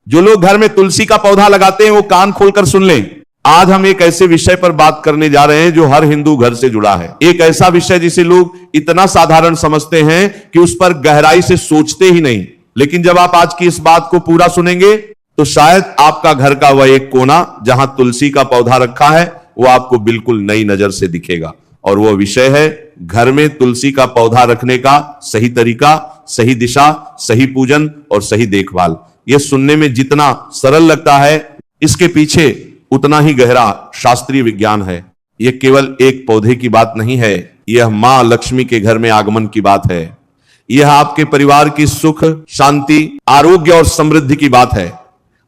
जो लोग घर में तुलसी का पौधा लगाते हैं वो कान खोलकर सुन लें। आज हम एक ऐसे विषय पर बात करने जा रहे हैं जो हर हिंदू घर से जुड़ा है। एक ऐसा विषय जिसे लोग इतना साधारण समझते हैं कि उस पर गहराई से सोचते ही नहीं, लेकिन जब आप आज की इस बात को पूरा सुनेंगे तो शायद आपका घर का वह एक कोना जहां तुलसी का पौधा रखा है वो आपको बिल्कुल नई नजर से दिखेगा। और वो विषय है घर में तुलसी का पौधा रखने का सही तरीका, सही दिशा, सही पूजन और सही देखभाल। यह सुनने में जितना सरल लगता है, इसके पीछे उतना ही गहरा शास्त्रीय विज्ञान है। यह केवल एक पौधे की बात नहीं है, यह मां लक्ष्मी के घर में आगमन की बात है। यह आपके परिवार की सुख, शांति, आरोग्य और समृद्धि की बात है।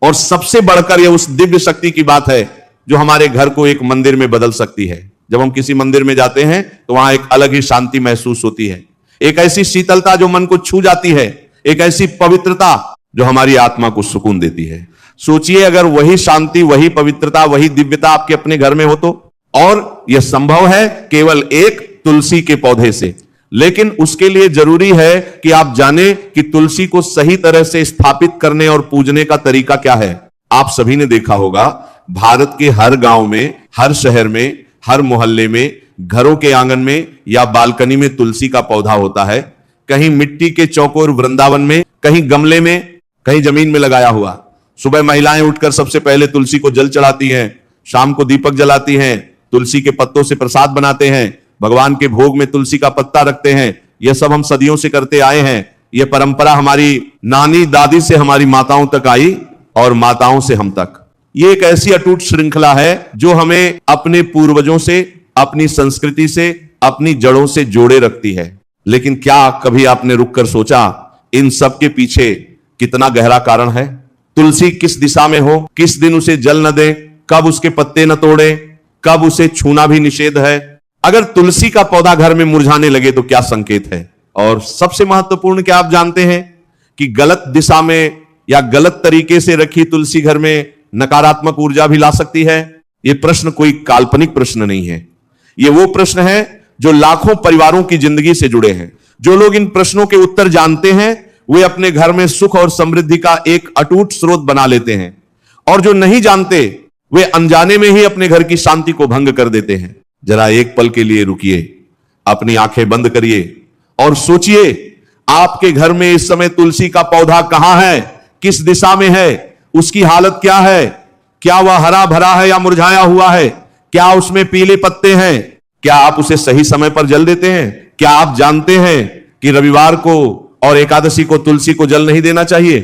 और सबसे बढ़कर यह उस दिव्य शक्ति की बात है जो हमारे घर को एक मंदिर में बदल सकती है। जब हम किसी मंदिर में जाते हैं तो वहां एक अलग ही शांति महसूस होती है, एक ऐसी शीतलता जो मन को छू जाती है, एक ऐसी पवित्रता जो हमारी आत्मा को सुकून देती है। सोचिए अगर वही शांति, वही पवित्रता, वही दिव्यता आपके अपने घर में हो तो। और यह संभव है केवल एक तुलसी के पौधे से। लेकिन उसके लिए जरूरी है कि आप जानें कि तुलसी को सही तरह से स्थापित करने और पूजने का तरीका क्या है। आप सभी ने देखा होगा भारत के हर गांव में, हर शहर में, हर मोहल्ले में, घरों के आंगन में या बालकनी में तुलसी का पौधा होता है। कहीं मिट्टी के चौकोर वृंदावन में, कहीं गमले में, कहीं जमीन में लगाया हुआ। सुबह महिलाएं उठकर सबसे पहले तुलसी को जल चढ़ाती हैं, शाम को दीपक जलाती हैं, तुलसी के पत्तों से प्रसाद बनाते हैं, भगवान के भोग में तुलसी का पत्ता रखते हैं। यह सब हम सदियों से करते आए हैं। यह परंपरा हमारी नानी दादी से हमारी माताओं तक आई और माताओं से हम तक। यह एक ऐसी अटूट श्रृंखला है जो हमें अपने पूर्वजों से, अपनी संस्कृति से, अपनी जड़ों से जोड़े रखती है। लेकिन क्या कभी आपने रुककर सोचा इन सब के पीछे कितना गहरा कारण है? तुलसी किस दिशा में हो, किस दिन उसे जल न दें, कब उसके पत्ते न तोड़ें, कब उसे छूना भी निषेध है। अगर तुलसी का पौधा घर में मुरझाने लगे तो क्या संकेत है? और सबसे महत्वपूर्ण क्या आप जानते हैं कि गलत दिशा में या गलत तरीके से रखी तुलसी घर में नकारात्मक ऊर्जा भी ला सकती है। यह प्रश्न कोई काल्पनिक प्रश्न नहीं है, यह वो प्रश्न है जो लाखों परिवारों की जिंदगी से जुड़े हैं। जो लोग इन प्रश्नों के उत्तर जानते हैं वे अपने घर में सुख और समृद्धि का एक अटूट स्रोत बना लेते हैं, और जो नहीं जानते वे अनजाने में ही अपने घर की शांति को भंग कर देते हैं। जरा एक पल के लिए रुकिए, अपनी आंखें बंद करिए और सोचिए आपके घर में इस समय तुलसी का पौधा कहां है, किस दिशा में है, उसकी हालत क्या है? क्या वह हरा भरा है या मुरझाया हुआ है? क्या उसमें पीले पत्ते हैं? क्या आप उसे सही समय पर जल देते हैं? क्या आप जानते हैं कि रविवार को और एकादशी को तुलसी को जल नहीं देना चाहिए?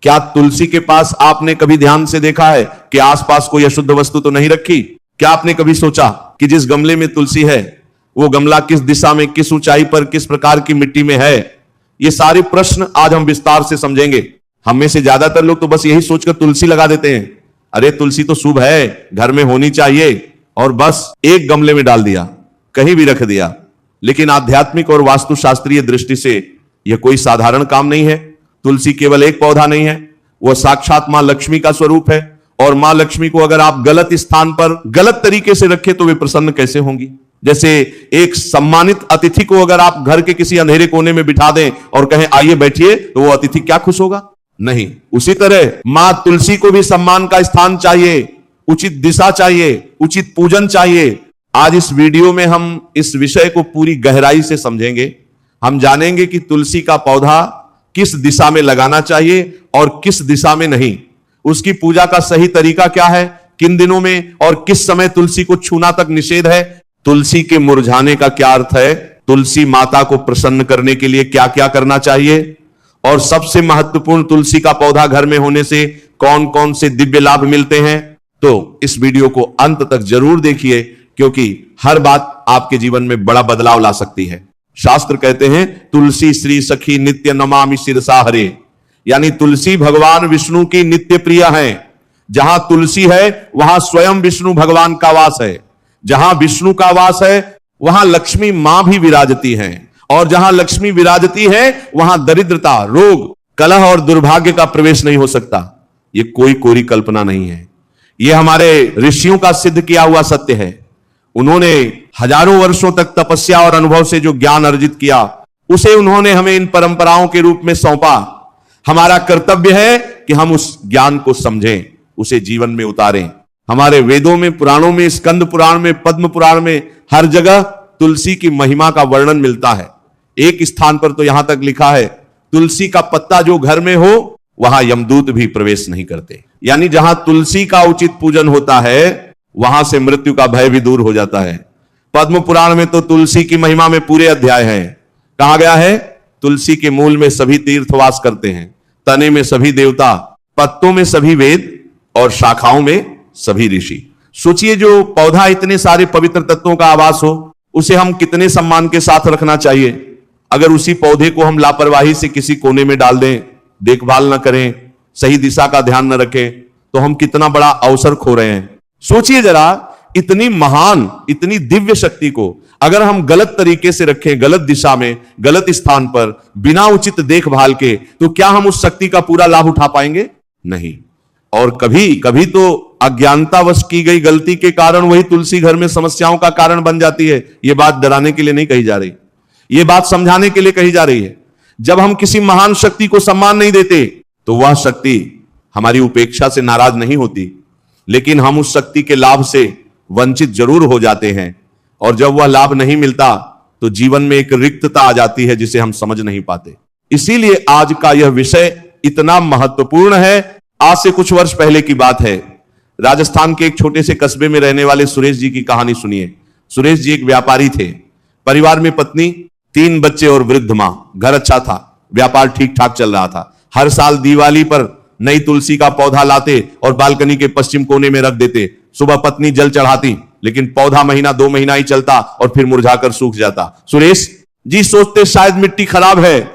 क्या तुलसी के पास आपने कभी ध्यान से देखा है कि आसपास कोई अशुद्ध वस्तु तो नहीं रखी? क्या आपने कभी सोचा कि जिस गमले में तुलसी है वो गमला किस दिशा में, किस ऊंचाई पर, किस प्रकार की मिट्टी में है? ये सारे प्रश्न आज हम विस्तार से समझेंगे। हम में से ज्यादातर लोग तो बस यही सोचकर तुलसी लगा देते हैं, अरे तुलसी तो शुभ है, घर में होनी चाहिए, और बस एक गमले में डाल दिया, कहीं भी रख दिया। लेकिन आध्यात्मिक और वास्तुशास्त्रीय दृष्टि से यह कोई साधारण काम नहीं है। तुलसी केवल एक पौधा नहीं है, वह साक्षात मां लक्ष्मी का स्वरूप है। और मां लक्ष्मी को अगर आप गलत स्थान पर गलत तरीके से रखें तो वे प्रसन्न कैसे होंगी? जैसे एक सम्मानित अतिथि को अगर आप घर के किसी अंधेरे कोने में बिठा दें और कहें आइए बैठिए, तो वो अतिथि क्या खुश होगा? नहीं। उसी तरह मां तुलसी को भी सम्मान का स्थान चाहिए, उचित दिशा चाहिए, उचित पूजन चाहिए। आज इस वीडियो में हम इस विषय को पूरी गहराई से समझेंगे। हम जानेंगे कि तुलसी का पौधा किस दिशा में लगाना चाहिए और किस दिशा में नहीं, उसकी पूजा का सही तरीका क्या है, किन दिनों में और किस समय तुलसी को छूना तक निषेध है, तुलसी के मुरझाने का क्या अर्थ है, तुलसी माता को प्रसन्न करने के लिए क्या क्या करना चाहिए, और सबसे महत्वपूर्ण तुलसी का पौधा घर में होने से कौन कौन से दिव्य लाभ मिलते हैं। तो इस वीडियो को अंत तक जरूर देखिए, क्योंकि हर बात आपके जीवन में बड़ा बदलाव ला सकती है। शास्त्र कहते हैं तुलसी श्री सखी नित्य नमामि शिरसा हरे, यानी तुलसी भगवान विष्णु की नित्य प्रिय है। जहां तुलसी है वहां स्वयं विष्णु भगवान का वास है। जहां विष्णु का वास है वहां लक्ष्मी मां भी विराजती है, और जहां लक्ष्मी विराजती है वहां दरिद्रता, रोग, कलह और दुर्भाग्य का प्रवेश नहीं हो सकता। यह कोई कोरी कल्पना नहीं है, यह हमारे ऋषियों का सिद्ध किया हुआ सत्य है। उन्होंने हजारों वर्षों तक तपस्या और अनुभव से जो ज्ञान अर्जित किया, उसे उन्होंने हमें इन परंपराओं के रूप में सौंपा। हमारा कर्तव्य है कि हम उस ज्ञान को समझें, उसे जीवन में उतारें। हमारे वेदों में, पुराणों में, स्कंद पुराण में, पद्म पुराण में हर जगह तुलसी की महिमा का वर्णन मिलता है। एक स्थान पर तो यहां तक लिखा है, तुलसी का पत्ता जो घर में हो वहां यमदूत भी प्रवेश नहीं करते। यानी जहां तुलसी का उचित पूजन होता है वहां से मृत्यु का भय भी दूर हो जाता है। पद्म पुराण में तो तुलसी की महिमा में पूरे अध्याय हैं। कहा गया है, तुलसी के मूल में सभी तीर्थ वास करते हैं, तने में सभी देवता, पत्तों में सभी वेद और शाखाओं में सभी ऋषि। सोचिए, जो पौधा इतने सारे पवित्र तत्वों का आवास हो, उसे हम कितने सम्मान के साथ रखना चाहिए। अगर उसी पौधे को हम लापरवाही से किसी कोने में डाल दें, देखभाल न करें, सही दिशा का ध्यान न रखें, तो हम कितना बड़ा अवसर खो रहे हैं। सोचिए जरा, इतनी महान, इतनी दिव्य शक्ति को अगर हम गलत तरीके से रखें, गलत दिशा में, गलत स्थान पर, बिना उचित देखभाल के, तो क्या हम उस शक्ति का पूरा लाभ उठा पाएंगे? नहीं। और कभी कभी तो अज्ञानतावश की गई गलती के कारण वही तुलसी घर में समस्याओं का कारण बन जाती है। यह बात डराने के लिए नहीं कही जा रही, यह बात समझाने के लिए कही जा रही है। जब हम किसी महान शक्ति को सम्मान नहीं देते तो वह शक्ति हमारी उपेक्षा से नाराज नहीं होती, लेकिन हम उस शक्ति के लाभ से वंचित जरूर हो जाते हैं। और जब वह लाभ नहीं मिलता तो जीवन में एक रिक्तता आ जाती है जिसे हम समझ नहीं पाते। इसीलिए आज का यह विषय इतना महत्वपूर्ण है। आज से कुछ वर्ष पहले की बात है, राजस्थान के एक छोटे से कस्बे में रहने वाले सुरेश जी की कहानी सुनिए। सुरेश जी एक व्यापारी थे। परिवार में पत्नी, 3 बच्चे और वृद्ध मां। घर अच्छा था, व्यापार ठीक ठाक चल रहा था। हर साल दिवाली पर नई तुलसी का पौधा लाते और बालकनी के पश्चिम कोने में रख देते। सुबह पत्नी जल चढ़ाती, लेकिन पौधा महीना 2 महीना ही चलता और फिर मुरझाकर सूख जाता। सुरेश जी सोचते शायद मिट्टी खराब है,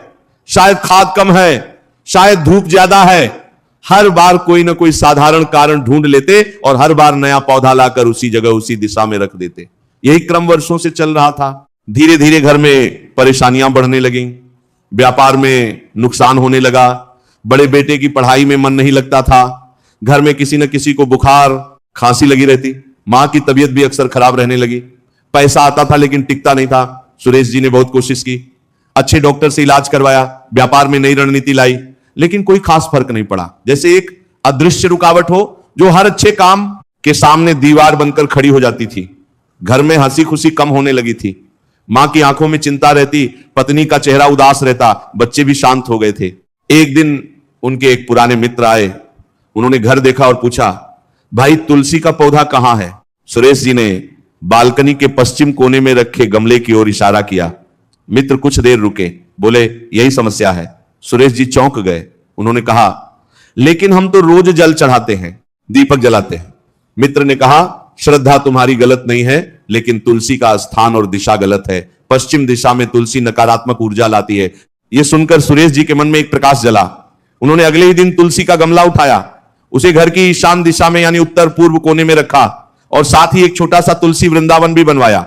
शायद खाद कम है, शायद धूप ज्यादा है। हर बार कोई ना कोई साधारण कारण ढूंढ लेते और हर बार नया पौधा लाकर उसी जगह, उसी दिशा में रख देते। यही क्रम वर्षों से चल रहा था। धीरे धीरे घर में परेशानियां बढ़ने लगी, व्यापार में नुकसान होने लगा, बड़े बेटे की पढ़ाई में मन नहीं लगता था, घर में किसी न किसी को बुखार खांसी लगी रहती, मां की तबीयत भी अक्सर खराब रहने लगी। पैसा आता था लेकिन टिकता नहीं था। सुरेश जी ने बहुत कोशिश की, अच्छे डॉक्टर से इलाज करवाया, व्यापार में नई रणनीति लाई, लेकिन कोई खास फर्क नहीं पड़ा। जैसे एक अदृश्य रुकावट हो जो हर अच्छे काम के सामने दीवार बनकर खड़ी हो जाती थी। घर में हंसी खुशी कम होने लगी थी, मां की आंखों में चिंता रहती, पत्नी का चेहरा उदास रहता, बच्चे भी शांत हो गए थे। एक दिन उनके एक पुराने मित्र आए, उन्होंने घर देखा और पूछा, भाई तुलसी का पौधा कहां है? सुरेश जी ने बालकनी के पश्चिम कोने में रखे गमले की ओर इशारा किया। मित्र कुछ देर रुके, बोले यही समस्या है। सुरेश जी चौंक गए। उन्होंने कहा, लेकिन हम तो रोज जल चढ़ाते हैं, दीपक जलाते हैं। मित्र ने कहा, श्रद्धा तुम्हारी गलत नहीं है, लेकिन तुलसी का स्थान और दिशा गलत है। पश्चिम दिशा में तुलसी नकारात्मक ऊर्जा लाती है। यह सुनकर सुरेश जी के मन में एक प्रकाश जला। उन्होंने अगले ही दिन तुलसी का गमला उठाया, उसे घर की ईशान दिशा में यानी उत्तर पूर्व कोने में रखा और साथ ही एक छोटा सा तुलसी वृंदावन भी बनवाया।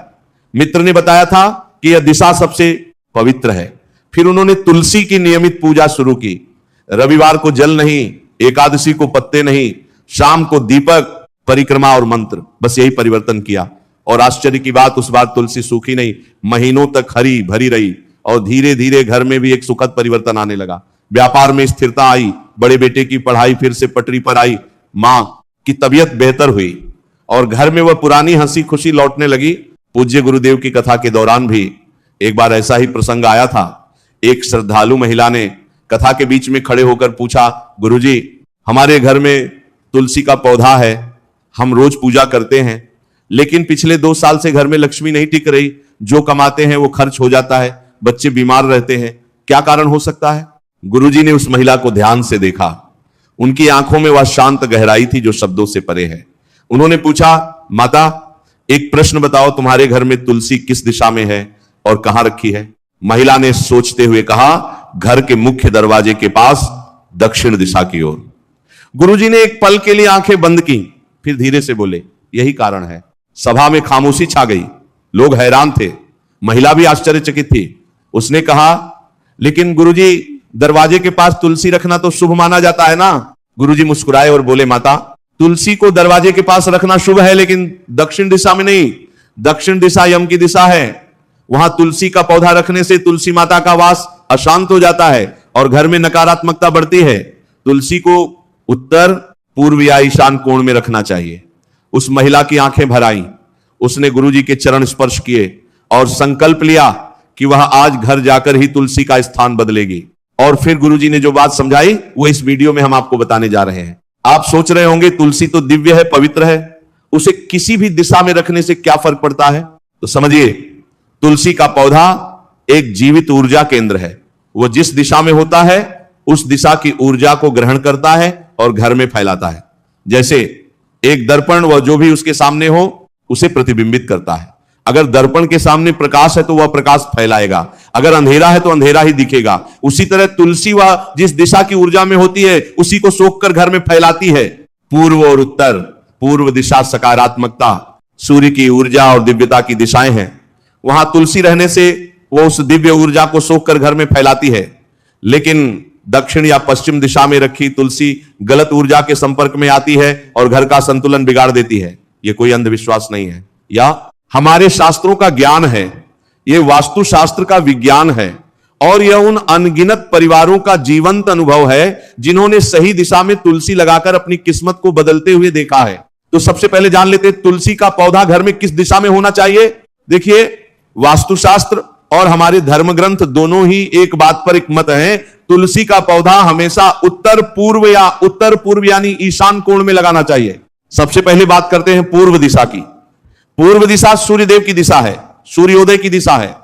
मित्र ने बताया था कि यह दिशा सबसे पवित्र है। फिर उन्होंने तुलसी की नियमित पूजा शुरू की। रविवार को जल नहीं, एकादशी को पत्ते नहीं, शाम को दीपक, परिक्रमा और मंत्र, बस यही परिवर्तन किया। और आश्चर्य की बात, उस बार तुलसी सूखी नहीं, महीनों तक हरी भरी रही और धीरे धीरे घर में भी एक सुखद परिवर्तन आने लगा। व्यापार में स्थिरता आई, बड़े बेटे की पढ़ाई फिर से पटरी पर आई, मां की तबीयत बेहतर हुई और घर में वह पुरानी हंसी खुशी लौटने लगी। पूज्य गुरुदेव की कथा के दौरान भी एक बार ऐसा ही प्रसंग आया था। एक श्रद्धालु महिला ने कथा के बीच में खड़े होकर पूछा, गुरुजी हमारे घर में तुलसी का पौधा है, हम रोज पूजा करते हैं, लेकिन पिछले 2 साल से घर में लक्ष्मी नहीं टिक रही, जो कमाते हैं वो खर्च हो जाता है, बच्चे बीमार रहते हैं, क्या कारण हो सकता है? गुरुजी ने उस महिला को ध्यान से देखा। उनकी आंखों में वह शांत गहराई थी जो शब्दों से परे है। उन्होंने पूछा, माता एक प्रश्न बताओ, तुम्हारे घर में तुलसी किस दिशा में है और कहां रखी है? महिला ने सोचते हुए कहा, घर के मुख्य दरवाजे के पास दक्षिण दिशा की ओर। गुरुजी ने एक पल के लिए आंखें बंद की, फिर धीरे से बोले, यही कारण है। सभा में खामोशी छा गई, लोग हैरान थे, महिला भी आश्चर्यचकित थी। उसने कहा, लेकिन गुरुजी दरवाजे के पास तुलसी रखना तो शुभ माना जाता है ना? गुरुजी मुस्कुराए और बोले, माता तुलसी को दरवाजे के पास रखना शुभ है, लेकिन दक्षिण दिशा में नहीं। दक्षिण दिशा यम की दिशा है, वहां तुलसी का पौधा रखने से तुलसी माता का वास अशांत हो जाता है और घर में नकारात्मकता बढ़ती है। तुलसी को उत्तर, पूर्व या ईशान कोण में रखना चाहिए। उस महिला की आंखें भर आईं, उसने गुरुजी के चरण स्पर्श किए और संकल्प लिया कि वह आज घर जाकर ही तुलसी का स्थान बदलेगी। और फिर गुरुजी ने जो बात समझाई वो इस वीडियो में हम आपको बताने जा रहे हैं। आप सोच रहे होंगे तुलसी तो दिव्य है, पवित्र है, उसे किसी भी दिशा में रखने से क्या फर्क पड़ता है? तो समझिए, तुलसी का पौधा एक जीवित ऊर्जा केंद्र है। वो जिस दिशा में होता है उस दिशा की ऊर्जा को ग्रहण करता है और घर में फैलाता है। जैसे एक दर्पण, वह जो भी उसके सामने हो उसे प्रतिबिंबित करता है। अगर दर्पण के सामने प्रकाश है तो वह प्रकाश फैलाएगा, अगर अंधेरा है तो अंधेरा ही दिखेगा। उसी तरह तुलसी वह जिस दिशा की ऊर्जा में होती है उसी को सोख कर घर में फैलाती है। पूर्व और उत्तर, पूर्व दिशा सकारात्मकता, सूर्य की ऊर्जा और दिव्यता की दिशाएं हैं। वहां तुलसी रहने से वो उस दिव्य ऊर्जा को सोख कर घर में फैलाती है। लेकिन दक्षिण या पश्चिम दिशा में रखी तुलसी गलत ऊर्जा के संपर्क में आती है और घर का संतुलन बिगाड़ देती है। यह कोई अंधविश्वास नहीं है या हमारे शास्त्रों का ज्ञान है, यह वास्तुशास्त्र का विज्ञान है और यह उन अनगिनत परिवारों का जीवंत अनुभव है जिन्होंने सही दिशा में तुलसी लगाकर अपनी किस्मत को बदलते हुए देखा है। तो सबसे पहले जान लेते हैं तुलसी का पौधा घर में किस दिशा में होना चाहिए। देखिए, वास्तुशास्त्र और हमारे धर्म ग्रंथ दोनों ही एक बात पर एक मत है, तुलसी का पौधा हमेशा उत्तर पूर्व या उत्तर पूर्व यानी ईशान कोण में लगाना चाहिए। सबसे पहले बात करते हैं पूर्व दिशा की। पूर्व दिशा सूर्यदेव की दिशा है, सूर्योदय की दिशा है।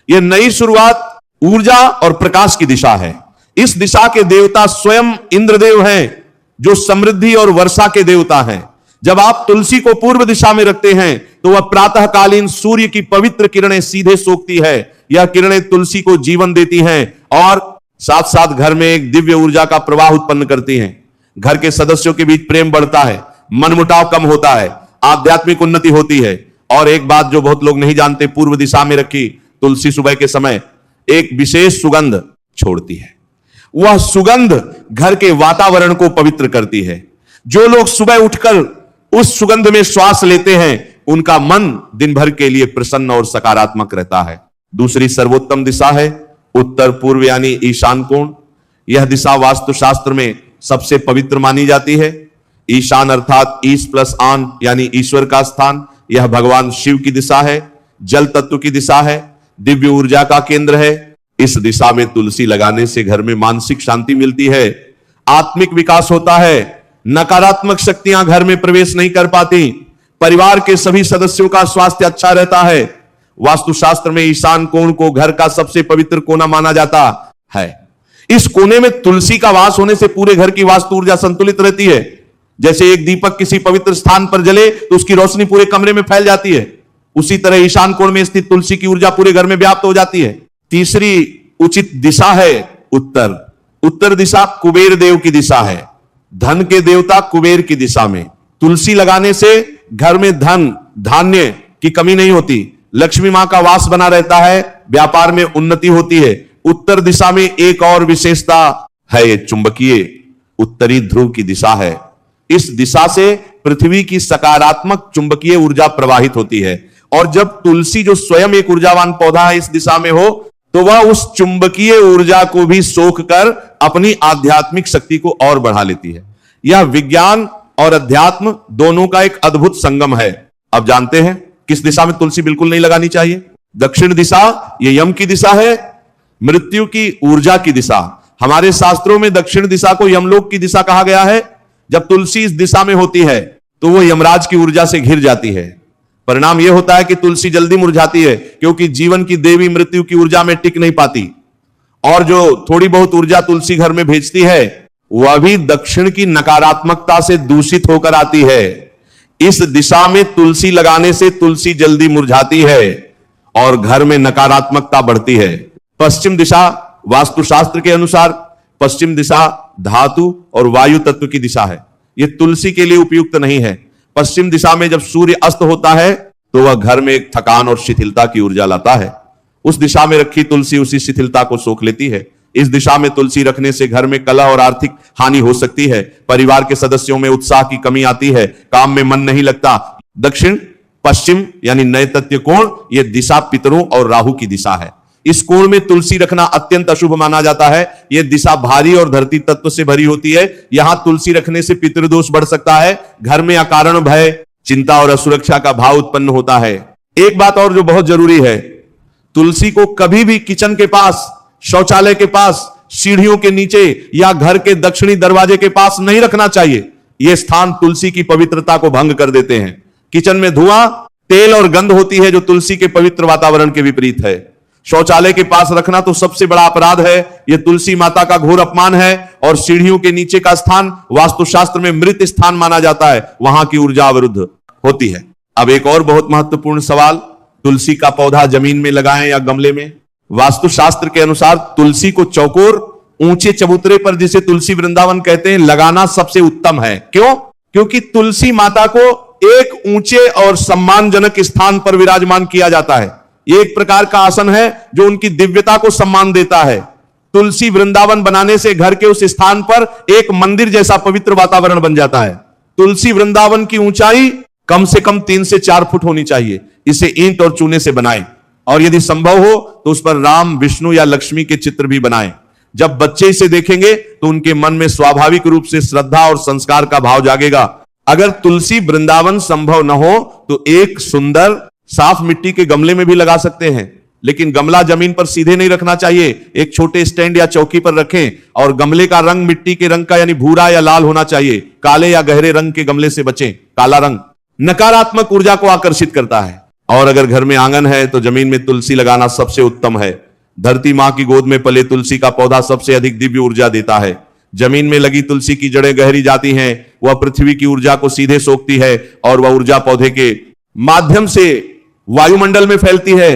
यह नई शुरुआत, ऊर्जा और प्रकाश की दिशा है। इस दिशा के देवता स्वयं इंद्रदेव हैं, जो समृद्धि और वर्षा के देवता हैं। जब आप तुलसी को पूर्व दिशा में रखते हैं तो वह प्रातःकालीन सूर्य की पवित्र किरणें सीधे सोखती है। यह किरणें तुलसी को जीवन देती हैं और साथ साथ घर में एक दिव्य ऊर्जा का प्रवाह उत्पन्न करती हैं। घर के सदस्यों के बीच प्रेम बढ़ता है, मनमुटाव कम होता है, आध्यात्मिक उन्नति होती है। और एक बात जो बहुत लोग नहीं जानते, पूर्व दिशा में रखी तुलसी सुबह के समय एक विशेष सुगंध छोड़ती है। वह सुगंध घर के वातावरण को पवित्र करती है। जो लोग सुबह उठकर उस सुगंध में श्वास लेते हैं उनका मन दिन भर के लिए प्रसन्न और सकारात्मक रहता है। दूसरी सर्वोत्तम दिशा है उत्तर पूर्व यानी ईशान कोण। यह दिशा वास्तुशास्त्र में सबसे पवित्र मानी जाती है। ईशान अर्थात ईश प्लस आन यानी ईश्वर का स्थान। यह भगवान शिव की दिशा है, जल तत्व की दिशा है, दिव्य ऊर्जा का केंद्र है। इस दिशा में तुलसी लगाने से घर में मानसिक शांति मिलती है, आत्मिक विकास होता है, नकारात्मक शक्तियां घर में प्रवेश नहीं कर पाती, परिवार के सभी सदस्यों का स्वास्थ्य अच्छा रहता है। वास्तुशास्त्र में ईशान कोण को घर का सबसे पवित्र कोना माना जाता है। इस कोने में तुलसी का वास होने से पूरे घर की वास्तु ऊर्जा संतुलित रहती है। जैसे एक दीपक किसी पवित्र स्थान पर जले तो उसकी रोशनी पूरे कमरे में फैल जाती है, उसी तरह ईशान कोण में स्थित तुलसी की ऊर्जा पूरे घर में व्याप्त हो जाती है। तीसरी उचित दिशा है उत्तर। उत्तर दिशा कुबेर देव की दिशा है, धन के देवता कुबेर की दिशा में तुलसी लगाने से घर में धन धान्य की कमी नहीं होती, लक्ष्मी मां का वास बना रहता है, व्यापार में उन्नति होती है। उत्तर दिशा में एक और विशेषता है, ये चुंबकीय उत्तरी ध्रुव की दिशा है। इस दिशा से पृथ्वी की सकारात्मक चुंबकीय ऊर्जा प्रवाहित होती है और जब तुलसी जो स्वयं एक ऊर्जावान पौधा है इस दिशा में हो तो वह उस चुंबकीय ऊर्जा को भी सोख कर अपनी आध्यात्मिक शक्ति को और बढ़ा लेती है। यह विज्ञान और अध्यात्म दोनों का एक अद्भुत संगम है। अब जानते हैं किस दिशा में तुलसी बिल्कुल नहीं लगानी चाहिए। दक्षिण दिशा यह यम की दिशा है, मृत्यु की ऊर्जा की दिशा। हमारे शास्त्रों में दक्षिण दिशा को यमलोक की दिशा कहा गया है। जब तुलसी इस दिशा में होती है तो वो यमराज की ऊर्जा से घिर जाती है। परिणाम यह होता है कि तुलसी जल्दी मुरझाती है क्योंकि जीवन की देवी मृत्यु की ऊर्जा में टिक नहीं पाती और जो थोड़ी बहुत ऊर्जा तुलसी घर में भेजती है वह भी दक्षिण की नकारात्मकता से दूषित होकर आती है। इस दिशा में तुलसी लगाने से तुलसी जल्दी मुरझाती है और घर में नकारात्मकता बढ़ती है। पश्चिम दिशा वास्तुशास्त्र के अनुसार पश्चिम दिशा धातु और वायु तत्व की दिशा है। यह तुलसी के लिए उपयुक्त नहीं है। पश्चिम दिशा में जब सूर्य अस्त होता है तो वह घर में एक थकान और शिथिलता की ऊर्जा लाता है। उस दिशा में रखी तुलसी उसी शिथिलता को सोख लेती है। इस दिशा में तुलसी रखने से घर में कलह और आर्थिक हानि हो सकती है, परिवार के सदस्यों में उत्साह की कमी आती है, काम में मन नहीं लगता। दक्षिण पश्चिम यानी नए तत्व कोण, यह दिशा पितरों और राहु की दिशा है। इस कोण में तुलसी रखना अत्यंत अशुभ माना जाता है। यह दिशा भारी और धरती तत्व से भरी होती है। यहां तुलसी रखने से पितृदोष बढ़ सकता है। घर में अकारण भय, चिंता और असुरक्षा का भाव उत्पन्न होता है। एक बात और जो बहुत जरूरी है, तुलसी को कभी भी किचन के पास, शौचालय के पास, सीढ़ियों के नीचे या घर के दक्षिणी दरवाजे के पास नहीं रखना चाहिए। यह स्थान तुलसी की पवित्रता को भंग कर देते हैं। किचन में धुआं, तेल और गंध होती है जो तुलसी के पवित्र वातावरण के विपरीत है। शौचालय के पास रखना तो सबसे बड़ा अपराध है। यह तुलसी माता का घोर अपमान है। और सीढ़ियों के नीचे का स्थान वास्तुशास्त्र में मृत स्थान माना जाता है, वहां की ऊर्जा अवरुद्ध होती है। अब एक और बहुत महत्वपूर्ण सवाल, तुलसी का पौधा जमीन में लगाएं या गमले में? वास्तुशास्त्र के अनुसार तुलसी को चौकोर, ऊंचे चबूतरे पर, जिसे तुलसी वृंदावन कहते हैं, लगाना सबसे उत्तम है। क्यों? क्योंकि तुलसी माता को एक ऊंचे और सम्मानजनक स्थान पर विराजमान किया जाता है। एक प्रकार का आसन है जो उनकी दिव्यता को सम्मान देता है। तुलसी वृंदावन बनाने से घर के उस स्थान पर एक मंदिर जैसा पवित्र वातावरण बन जाता है। तुलसी वृंदावन की ऊंचाई कम से कम 3 से 4 फुट होनी चाहिए। इसे ईंट और चूने से बनाएं और यदि संभव हो तो उस पर राम, विष्णु या लक्ष्मी के चित्र भी बनाएं। जब बच्चे इसे देखेंगे तो उनके मन में स्वाभाविक रूप से श्रद्धा और संस्कार का भाव जागेगा। अगर तुलसी वृंदावन संभव न हो तो एक सुंदर साफ मिट्टी के गमले में भी लगा सकते हैं, लेकिन गमला जमीन पर सीधे नहीं रखना चाहिए। एक छोटे स्टैंड या चौकी पर रखें और गमले का रंग मिट्टी के रंग का यानी भूरा या लाल होना चाहिए। काले या गहरे रंग के गमले से बचें। काला रंग नकारात्मक ऊर्जा को आकर्षित करता है। और अगर घर में आंगन है तो जमीन में तुलसी लगाना सबसे उत्तम है। धरती मां की गोद में पले तुलसी का पौधा सबसे अधिक दिव्य ऊर्जा देता है। जमीन में लगी तुलसी की जड़ें गहरी जाती हैं, वह पृथ्वी की ऊर्जा को सीधे सोखती है और वह ऊर्जा पौधे के माध्यम से वायुमंडल में फैलती है।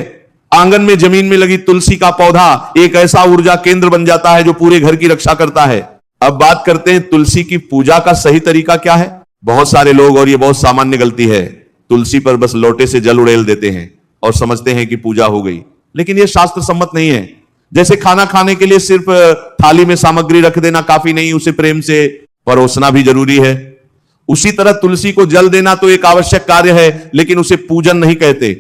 आंगन में जमीन में लगी तुलसी का पौधा एक ऐसा ऊर्जा केंद्र बन जाता है जो पूरे घर की रक्षा करता है। अब बात करते हैं तुलसी की पूजा का सही तरीका क्या है। बहुत सारे लोग, और यह बहुत सामान्य गलती है, तुलसी पर बस लोटे से जल उड़ेल देते हैं और समझते हैं कि पूजा हो गई, लेकिन यह शास्त्र सम्मत नहीं है। जैसे खाना खाने के लिए सिर्फ थाली में सामग्री रख देना काफी नहीं, उसे प्रेम से परोसना भी जरूरी है। उसी तरह तुलसी को जल देना तो एक आवश्यक कार्य है, लेकिन उसे पूजन नहीं कहते।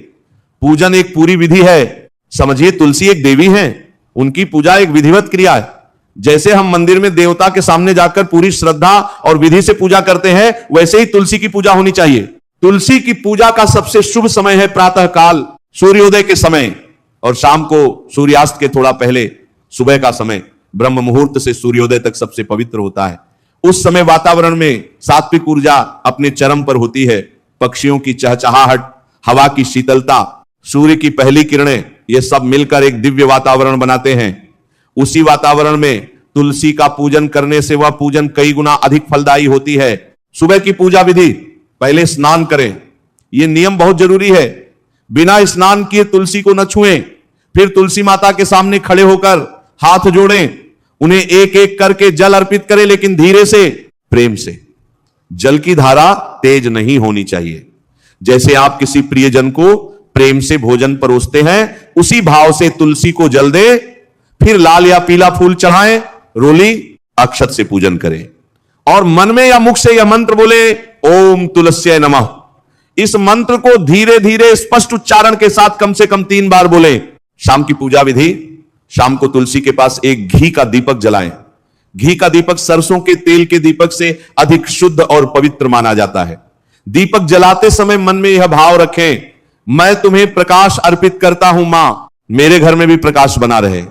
पूजन एक पूरी विधि है। समझिए, तुलसी एक देवी है, उनकी पूजा एक विधिवत क्रिया है। जैसे हम मंदिर में देवता के सामने जाकर पूरी श्रद्धा और विधि से पूजा करते हैं, वैसे ही तुलसी की पूजा होनी चाहिए। तुलसी की पूजा का सबसे शुभ समय है प्रातः काल, सूर्योदय के समय, और शाम को सूर्यास्त के थोड़ा पहले सुबह का समय ब्रह्म मुहूर्त से सूर्योदय तक सबसे पवित्र होता है। उस समय वातावरण में सात्विक ऊर्जा अपने चरम पर होती है। पक्षियों की चहचहाहट, हवा की शीतलता, सूर्य की पहली किरणें, ये सब मिलकर एक दिव्य वातावरण बनाते हैं। उसी वातावरण में तुलसी का पूजन करने से वह पूजन कई गुना अधिक फलदायी होती है। सुबह की पूजा विधि, पहले स्नान करें, यह नियम बहुत जरूरी है। बिना स्नान किए तुलसी को न छुएं। फिर तुलसी माता के सामने खड़े होकर हाथ जोड़ें, उन्हें एक एक करके जल अर्पित करें, लेकिन धीरे से, प्रेम से। जल की धारा तेज नहीं होनी चाहिए। जैसे आप किसी प्रियजन को प्रेम से भोजन परोसते हैं, उसी भाव से तुलसी को जल दें, फिर लाल या पीला फूल चढ़ाएं, रोली अक्षत से पूजन करें और मन में या मुख से यह मंत्र बोले, ओम तुलस्याय नमः। इस मंत्र को धीरे धीरे स्पष्ट उच्चारण के साथ कम से कम 3 बार बोलें। शाम की पूजा विधि, शाम को तुलसी के पास एक घी का दीपक जलाएं। घी का दीपक सरसों के तेल के दीपक से अधिक शुद्ध और पवित्र माना जाता है। दीपक जलाते समय मन में यह भाव रखें, मैं तुम्हें प्रकाश अर्पित करता हूं मां, मेरे घर में भी प्रकाश बना रहे।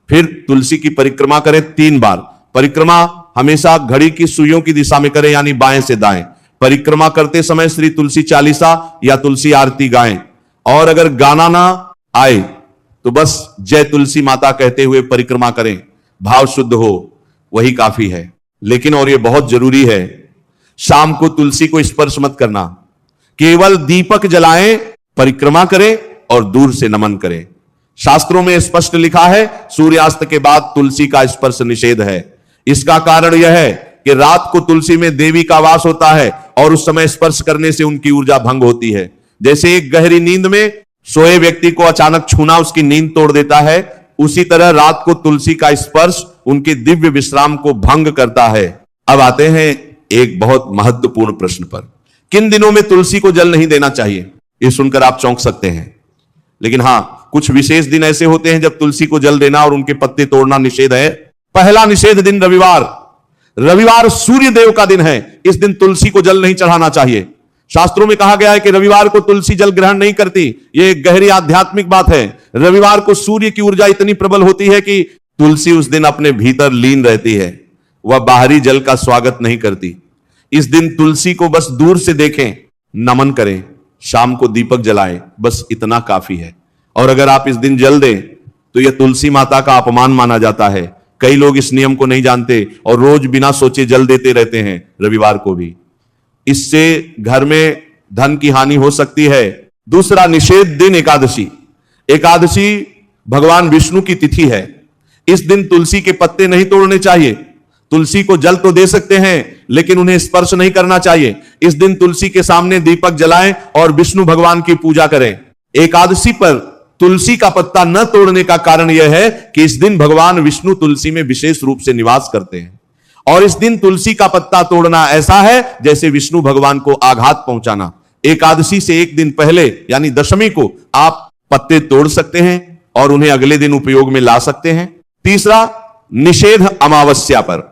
फिर तुलसी की परिक्रमा करें 3 बार। परिक्रमा हमेशा घड़ी की सुइयों की दिशा में करें, यानी बाएं से दाएं। परिक्रमा करते समय श्री तुलसी चालीसा या तुलसी आरती गाएं, और अगर गाना ना आए तो बस जय तुलसी माता कहते हुए परिक्रमा करें। भाव शुद्ध हो वही काफी है। लेकिन और यह बहुत जरूरी है, शाम को तुलसी को स्पर्श मत करना, केवल दीपक जलाएं, परिक्रमा करें और दूर से नमन करें। शास्त्रों में स्पष्ट लिखा है, सूर्यास्त के बाद तुलसी का स्पर्श निषेध है। इसका कारण यह है कि रात को तुलसी में देवी का वास होता है और उस समय स्पर्श करने से उनकी ऊर्जा भंग होती है। जैसे एक गहरी नींद में सोए व्यक्ति को अचानक छूना उसकी नींद तोड़ देता है, उसी तरह रात को तुलसी का स्पर्श उनके दिव्य विश्राम को भंग करता है। अब आते हैं एक बहुत महत्वपूर्ण प्रश्न पर, किन दिनों में तुलसी को जल नहीं देना चाहिए? ये सुनकर आप चौंक सकते हैं, लेकिन हां, कुछ विशेष दिन ऐसे होते हैं जब तुलसी को जल देना और उनके पत्ते तोड़ना निषेध है। पहला निषेध दिन रविवार। रविवार सूर्य देव का दिन है, इस दिन तुलसी को जल नहीं चढ़ाना चाहिए। शास्त्रों में कहा गया है कि रविवार को तुलसी जल ग्रहण नहीं करती। यह एक गहरी आध्यात्मिक बात है। रविवार को सूर्य की ऊर्जा इतनी प्रबल होती है कि तुलसी उस दिन अपने भीतर लीन रहती है, वह बाहरी जल का स्वागत नहीं करती। इस दिन तुलसी को बस दूर से देखें, नमन करें, शाम को दीपक जलाएं, बस इतना काफी है। और अगर आप इस दिन जल दें तो यह तुलसी माता का अपमान माना जाता है। कई लोग इस नियम को नहीं जानते और रोज बिना सोचे जल देते रहते हैं रविवार को भी। इससे घर में धन की हानि हो सकती है। दूसरा निषेध दिन एकादशी। एकादशी भगवान विष्णु की तिथि है। इस दिन तुलसी के पत्ते नहीं तोड़ने चाहिए। तुलसी को जल तो दे सकते हैं लेकिन उन्हें स्पर्श नहीं करना चाहिए। इस दिन तुलसी के सामने दीपक जलाएं और विष्णु भगवान की पूजा करें। एकादशी पर तुलसी का पत्ता न तोड़ने का कारण यह है कि इस दिन भगवान विष्णु तुलसी में विशेष रूप से निवास करते हैं और इस दिन तुलसी का पत्ता तोड़ना ऐसा है जैसे विष्णु भगवान को आघात पहुंचाना। एकादशी से एक दिन पहले यानी दशमी को आप पत्ते तोड़ सकते हैं और उन्हें अगले दिन उपयोग में ला सकते हैं। तीसरा निषेध अमावस्या पर।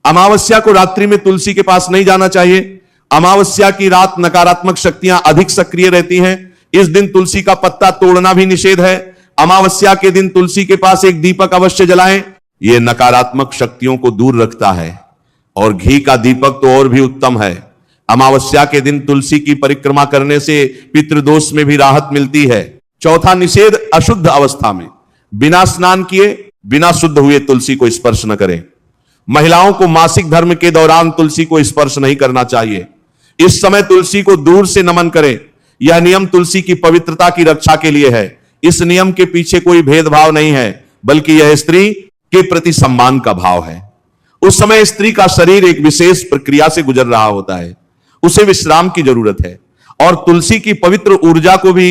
अमावस्या को रात्रि में तुलसी के पास नहीं जाना चाहिए। अमावस्या की रात नकारात्मक शक्तियां अधिक सक्रिय रहती हैं। इस दिन तुलसी का पत्ता तोड़ना भी निषेध है। अमावस्या के दिन तुलसी के पास एक दीपक अवश्य जलाएं। यह नकारात्मक शक्तियों को दूर रखता है और घी का दीपक तो और भी उत्तम है। अमावस्या के दिन तुलसी की परिक्रमा करने से पितृदोष में भी राहत मिलती है। चौथा निषेध अशुद्ध अवस्था में। बिना स्नान किए, बिना शुद्ध हुए तुलसी को स्पर्श न करें। महिलाओं को मासिक धर्म के दौरान तुलसी को स्पर्श नहीं करना चाहिए। इस समय तुलसी को दूर से नमन करें। यह नियम तुलसी की पवित्रता की रक्षा के लिए है। इस नियम के पीछे कोई भेदभाव नहीं है, बल्कि यह स्त्री के प्रति सम्मान का भाव है। उस समय स्त्री का शरीर एक विशेष प्रक्रिया से गुजर रहा होता है, उसे विश्राम की जरूरत है और तुलसी की पवित्र ऊर्जा को भी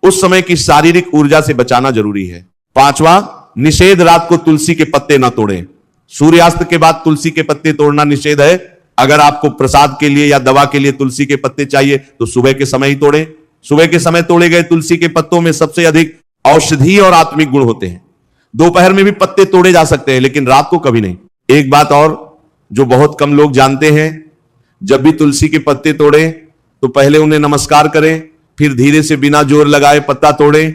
उस समय की शारीरिक ऊर्जा से बचाना जरूरी है। पांचवा निषेध रात को तुलसी के पत्ते न तोड़ें। सूर्यास्त के बाद तुलसी के पत्ते तोड़ना निषेध है। अगर आपको प्रसाद के लिए या दवा के लिए तुलसी के पत्ते चाहिए तो सुबह के समय ही तोड़ें। सुबह के समय तोड़े गए तुलसी के पत्तों में सबसे अधिक औषधीय और आत्मिक गुण होते हैं। दोपहर में भी पत्ते तोड़े जा सकते हैं लेकिन रात को कभी नहीं। एक बात और जो बहुत कम लोग जानते हैं, जब भी तुलसी के पत्ते तोड़ें तो पहले उन्हें नमस्कार करें, फिर धीरे से बिना जोर लगाए पत्ता तोड़ें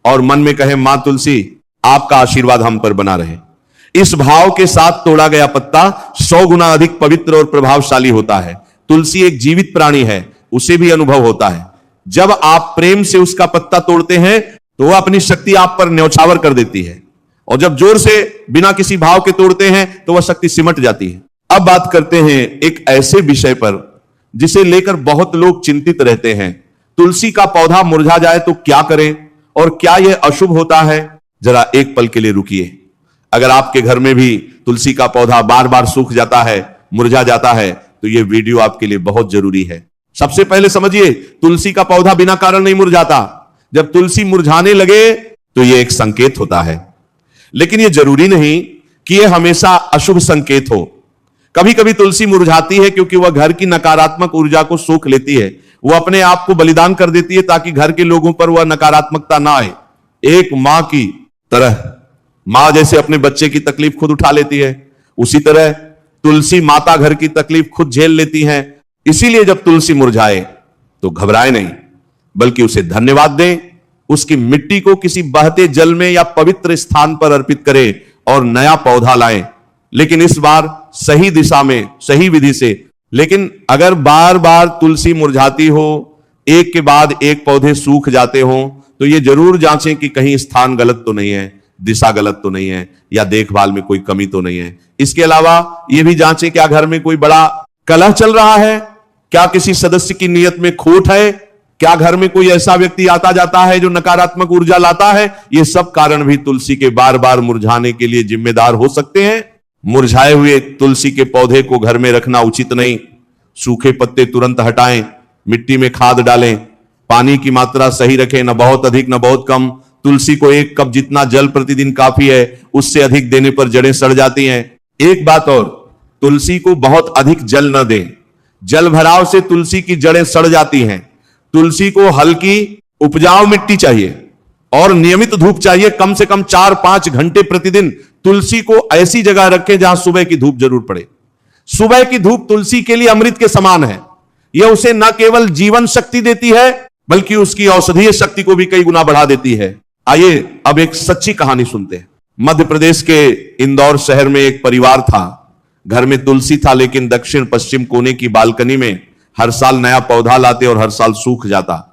और मन में कहें, मां तुलसी आपका आशीर्वाद हम पर बना रहे। इस भाव के साथ तोड़ा गया पत्ता 100 गुना अधिक पवित्र और प्रभावशाली होता है। तुलसी एक जीवित प्राणी है, उसे भी अनुभव होता है। जब आप प्रेम से उसका पत्ता तोड़ते हैं तो वह अपनी शक्ति आप पर न्यौछावर कर देती है और जब जोर से बिना किसी भाव के तोड़ते हैं तो वह शक्ति सिमट जाती है। अब बात करते हैं एक ऐसे विषय पर जिसे लेकर बहुत लोग चिंतित रहते हैं। तुलसी का पौधा मुरझा जाए तो क्या करें और क्या यह अशुभ होता है? जरा एक पल के लिए रुकिए। अगर आपके घर में भी तुलसी का पौधा बार बार सूख जाता है, मुरझा जाता है, तो यह वीडियो आपके लिए बहुत जरूरी है। सबसे पहले समझिए, तुलसी का पौधा बिना कारण नहीं मुरझाता। जब तुलसी मुरझाने लगे तो यह एक संकेत होता है, लेकिन यह जरूरी नहीं कि यह हमेशा अशुभ संकेत हो। कभी कभी तुलसी मुरझाती है क्योंकि वह घर की नकारात्मक ऊर्जा को सोख लेती है। वह अपने आप को बलिदान कर देती है ताकि घर के लोगों पर वह नकारात्मकता ना आए। एक मां की तरह, मां जैसे अपने बच्चे की तकलीफ खुद उठा लेती है, उसी तरह तुलसी माता घर की तकलीफ खुद झेल लेती है। इसीलिए जब तुलसी मुरझाए तो घबराए नहीं, बल्कि उसे धन्यवाद दें, उसकी मिट्टी को किसी बहते जल में या पवित्र स्थान पर अर्पित करें और नया पौधा लाएं, लेकिन इस बार सही दिशा में, सही विधि से। लेकिन अगर बार बार तुलसी मुरझाती हो, एक के बाद एक पौधे सूख जाते हो, तो यह जरूर जांचें कि कहीं स्थान गलत तो नहीं है, दिशा गलत तो नहीं है, या देखभाल में कोई कमी तो नहीं है। इसके अलावा यह भी जांचें क्या घर में कोई बड़ा कलह चल रहा है, क्या किसी सदस्य की नियत में खोट है, क्या घर में कोई ऐसा व्यक्ति आता जाता है जो नकारात्मक ऊर्जा लाता है। ये सब कारण भी तुलसी के बार बार मुरझाने के लिए जिम्मेदार हो सकते हैं। मुरझाए हुए तुलसी के पौधे को घर में रखना उचित नहीं। सूखे पत्ते तुरंत हटाएं, मिट्टी में खाद डालें, पानी की मात्रा सही रखें, न बहुत अधिक न बहुत कम। तुलसी को 1 कप जितना जल प्रतिदिन काफी है, उससे अधिक देने पर जड़ें सड़ जाती हैं। एक बात और, तुलसी को बहुत अधिक जल न दें। जल भराव से तुलसी की जड़ें सड़ जाती हैं। तुलसी को हल्की उपजाऊ मिट्टी चाहिए। और नियमित धूप चाहिए, कम से कम 4-5 घंटे प्रतिदिन। तुलसी को ऐसी जगह रखें जहां सुबह की धूप जरूर पड़े। सुबह की धूप तुलसी के लिए अमृत के समान है। यह उसे न केवल जीवन शक्ति देती है बल्कि उसकी औषधीय शक्ति को भी कई गुना बढ़ा देती है। आइए अब एक सच्ची कहानी सुनते हैं। मध्य प्रदेश के इंदौर शहर में एक परिवार था। घर में तुलसी था, लेकिन दक्षिण पश्चिम कोने की बालकनी में हर साल नया पौधा लाते और हर साल सूख जाता।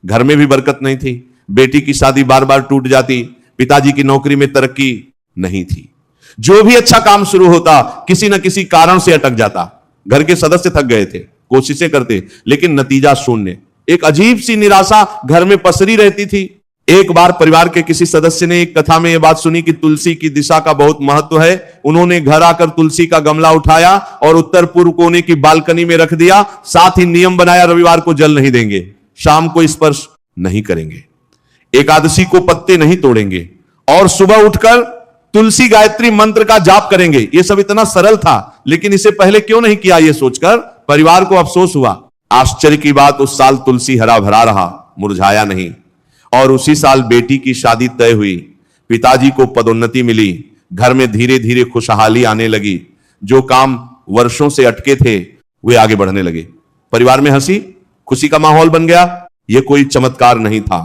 घर में भी बरकत नहीं थी। बेटी की शादी बार बार टूट जाती। पिताजी की नौकरी में तरक्की नहीं थी। जो भी अच्छा काम शुरू होता किसी न किसी कारण से अटक जाता। घर के सदस्य थक गए थे, कोशिशें करते, लेकिन नतीजा शून्य। एक अजीब सी निराशा घर में पसरी रहती थी। एक बार परिवार के किसी सदस्य ने एक कथा में यह बात सुनी कि तुलसी की दिशा का बहुत महत्व है। उन्होंने घर आकर तुलसी का गमला उठाया और उत्तर पूर्व कोने की बालकनी में रख दिया। साथ ही नियम बनाया, रविवार को जल नहीं देंगे, शाम को स्पर्श नहीं करेंगे, एकादशी को पत्ते नहीं तोड़ेंगे और सुबह उठकर तुलसी गायत्री मंत्र का जाप करेंगे। यह सब इतना सरल था, लेकिन इसे पहले क्यों नहीं किया, यह सोचकर परिवार को अफसोस हुआ। आश्चर्य की बात, उस साल तुलसी हरा भरा रहा, मुरझाया नहीं। और उसी साल बेटी की शादी तय हुई। पिताजी को पदोन्नति मिली। घर में धीरे धीरे खुशहाली आने लगी। जो काम वर्षों से अटके थे वे आगे बढ़ने लगे। परिवार में हंसी खुशी का माहौल बन गया। यह कोई चमत्कार नहीं था,